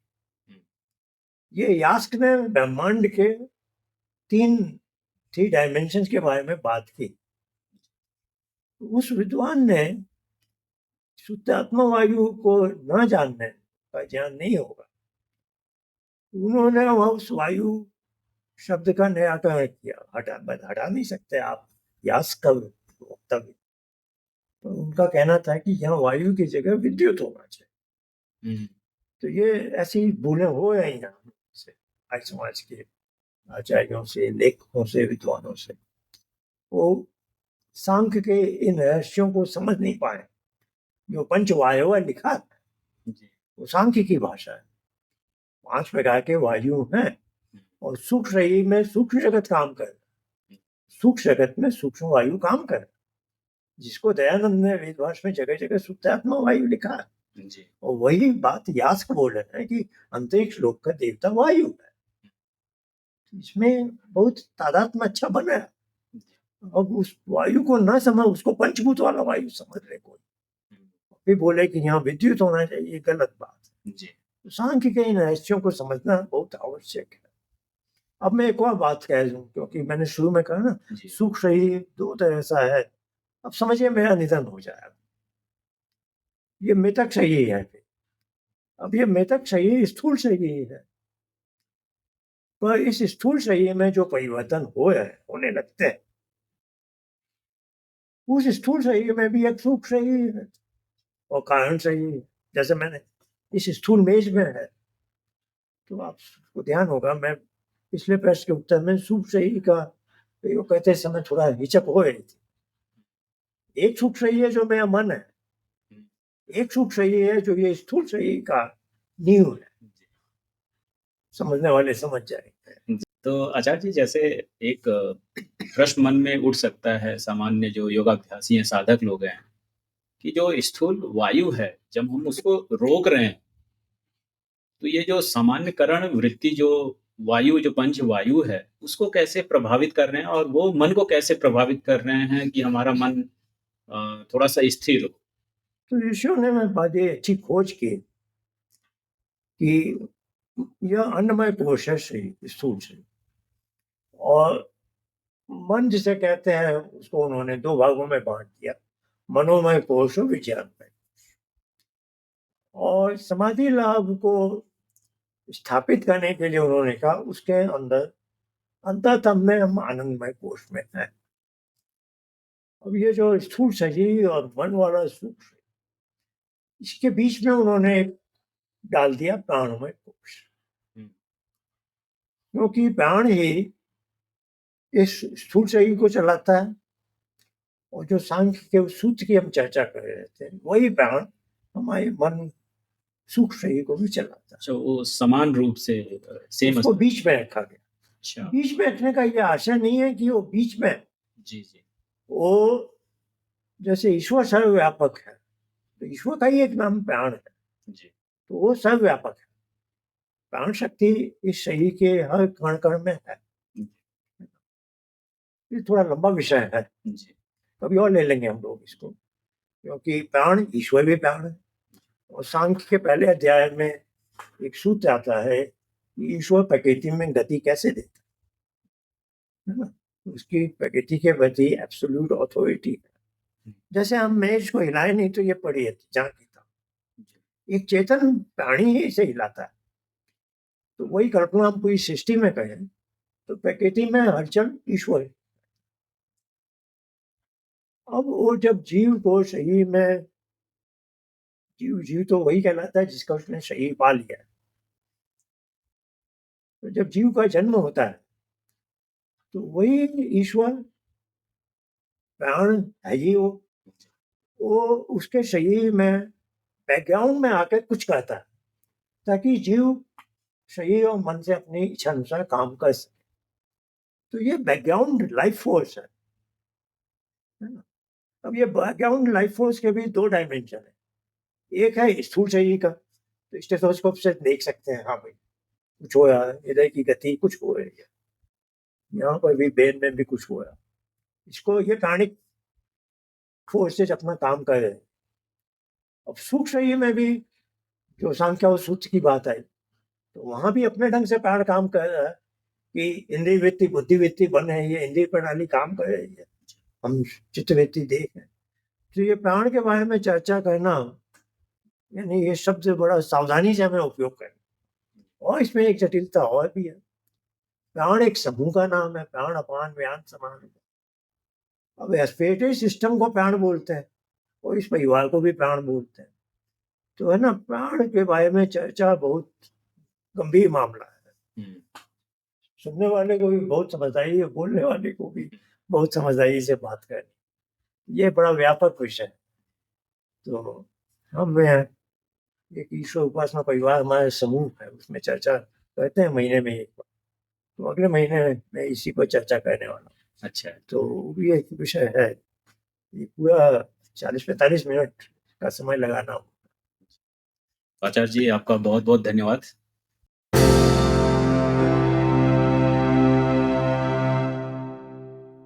[SPEAKER 1] ये यास्क ने ब्रह्मांड के थ्री डायमेंशंस के बारे में बात की। उस विद्वान ने शुद्धात्मा वायु को न जानने का ज्ञान नहीं होगा, उन्होंने उस वायु शब्द का निराकरण किया। हटा नहीं सकते आप यास का वक्तव्य। तो उनका कहना था कि यहाँ वायु की जगह विद्युत होना चाहिए। तो ये ऐसी भूलें हो रही हैं से आर्य समाज के आचार्यों से, लेखकों से, विद्वानों से। वो सांख्य के इन रहस्यों को समझ नहीं पाए। जो पंचवायु लिखा है वो सांख्य की भाषा है। 5 प्रकार के वायु हैं और सूक्ष्म शरीर में सूक्ष्म जगत काम कर, सूक्ष्म जगत में सूक्ष्म वायु काम कर, जिसको दयानंद ने वेदभाष में जगह जगह सूत्रात्मा वायु लिखा है। और वही बात यास्क बोल रहे हैं कि अंतरिक्ष लोक का देवता वायु है। इसमें बहुत तादात्म्य अच्छा बना है। अब उस वायु को न समझ, उसको पंचभूत वाला वायु समझ ले कोई, भी बोले कि यहाँ विद्युत होना चाहिए, गलत बात है। तो सांख्य के इन रहस्यों को समझना बहुत आवश्यक है। अब मैं एक और बात कह दूं, क्योंकि मैंने शुरू में कहा ना, सूक्ष्म शरीर दो तरह सा है। अब समझिए मेरा निधन हो जाएगा, ये मृतक शरीर है। अब ये मृतक शरीर स्थूल शरीर है, पर इस स्थूल शरीर में जो परिवर्तन हो रहे हैं, होने लगते हैं, उस स्थूल शरीर में भी एक सूक्ष्म शरीर है और कारण शरीर। जैसे मैंने इस स्थूल मेज में है, तो आपको ध्यान होगा मैं पिछले प्रश्न के उत्तर में सूक्ष्म शरीर का प्रयोग करते समय थोड़ा हिचक हो रही थी। एक सूक्ष्म शरीर है जो मेरा मन है, एक सूक्ष्म शरीर है जो ये स्थूल शरीर का नींव है। समझने वाले समझ जाएंगे।
[SPEAKER 2] तो आचार्य जी, जैसे एक प्रश्न मन में उठ सकता है, सामान्य जो योगाभ्यासी हैं, साधक लोग हैं, कि जो स्थूल वायु है, जब हम उसको रोक रहे हैं, तो ये जो सामान्यकरण वृत्ति, जो वायु, जो पंच वायु है, उसको कैसे प्रभावित कर रहे हैं और वो मन को कैसे प्रभावित कर रहे हैं कि हमारा मन थोड़ा सा स्थिर हो?
[SPEAKER 1] तो ऋषियों ने मैं बड़ी अच्छी खोज की कि यह अन्नमय कोश है शरीर, स्थूल शरीर, और मन जिसे कहते हैं उसको उन्होंने 2 भागों में बांट दिया, मनोमय कोश और विज्ञानमय। और समाधि लाभ को स्थापित करने के लिए उन्होंने कहा उसके अंदर अंततम में हम आनंदमय कोष में हैं। अब ये जो स्थूल शरीर और मन वाला सूक्ष्म, इसके बीच में उन्होंने डाल दिया प्राणमय कोष,
[SPEAKER 2] हम्म,
[SPEAKER 1] क्योंकि प्राण ही इस स्थूल शरीर को चलाता है, और जो सांख्य के उस सूत्र की हम चर्चा कर रहे थे, वही प्राण हमारे मन सूक्ष्म शरीर को भी चलाता है।
[SPEAKER 2] अच्छा, वो समान रूप से सेम
[SPEAKER 1] उसको बीच में रखा गया।
[SPEAKER 2] अच्छा,
[SPEAKER 1] बीच में रखने का ये आशय नहीं है कि वो बीच में,
[SPEAKER 2] जी जी,
[SPEAKER 1] वो जैसे ईश्वर सर्वव्यापक है, तो ईश्वर का ही एक नाम प्राण है,
[SPEAKER 2] जी,
[SPEAKER 1] तो वो सर्वव्यापक है। प्राण शक्ति इस शरीर के हर कण कण में है। ये थोड़ा लंबा विषय है,
[SPEAKER 2] जी,
[SPEAKER 1] कभी और ले लेंगे हम लोग इसको, क्योंकि प्राण ईश्वर भी प्राण है। और सांख्य के पहले अध्याय में एक सूत्र आता है कि ईश्वर प्रकृति में गति कैसे देता है ना, उसकी प्रकृति के प्रति एब्सोल्यूट अथॉरिटी है। जैसे हम मेज को हिलाए नहीं तो ये पड़ी है जहाँ की तहाँ। एक चेतन प्राणी ही इसे हिलाता है। तो वही कल्पना हम पूरी सृष्टि में करें तो प्रकृति में हलचल ईश्वर है। अब वो जब जीव को शरीर में, जीव तो वही कहलाता है जिसका उसने शरीर पा लिया है। तो जब जीव का जन्म होता है तो वही ईश्वर प्राण है ही, वो उसके शरीर में बैकग्राउंड में आकर कुछ करता है ताकि जीव शरीर और मन से अपनी इच्छा अनुसार काम कर सके। तो ये बैकग्राउंड लाइफ फोर्स है ना। अब ये बैकग्राउंड लाइफ फोर्स के भी दो डायमेंशन है। एक है स्थूल शरीर का, तो स्टेथोस्कोप से देख सकते हैं, हाँ भाई कुछ हो रहा है, हृदय की गति कुछ हो रही है, यहाँ पर भी ब्रेन में भी कुछ हो रहा है। इसको ये प्राणिक फोर्सेज अपना काम कर रहे हैं। अब सूक्ष्म शरीर में भी जो सांख्य और सूत्र की बात आई, तो वहां भी अपने ढंग से प्राण काम कर रहा है कि इंद्रिय वृत्ति बुद्धि वृत्ति बन रही है, इंद्रिय प्रणाली काम कर रही है, हम चित्त वृत्ति देख रहे हैं। तो ये प्राण के बारे में चर्चा करना, यानी ये शब्द बड़ा सावधानी से हमें उपयोग करें। और इसमें एक जटिलता और भी है। प्राण एक समूह का नाम है, प्राण अपान व्यान समान। अब रेस्पिरेटरी सिस्टम को प्राण बोलते हैं और इस परिवार को भी प्राण बोलते हैं। तो है ना, प्राण के बारे में चर्चा बहुत गंभीर मामला है। सुनने वाले को भी बहुत समझदारी है, बोलने वाले को भी बहुत समझदारी से बात करनी। ये बड़ा व्यापक विषय है। तो हम एक ईश्वर उपासना परिवार हमारे समूह है, उसमें चर्चा करते हैं महीने में एक बार। तो अगले महीने में इसी पर चर्चा करने वाला हूँ।
[SPEAKER 2] अच्छा,
[SPEAKER 1] तो ये एक विषय है, ये पूरा 40-45 मिनट का समय लगाना हो।
[SPEAKER 2] आचार्य जी आपका बहुत बहुत धन्यवाद।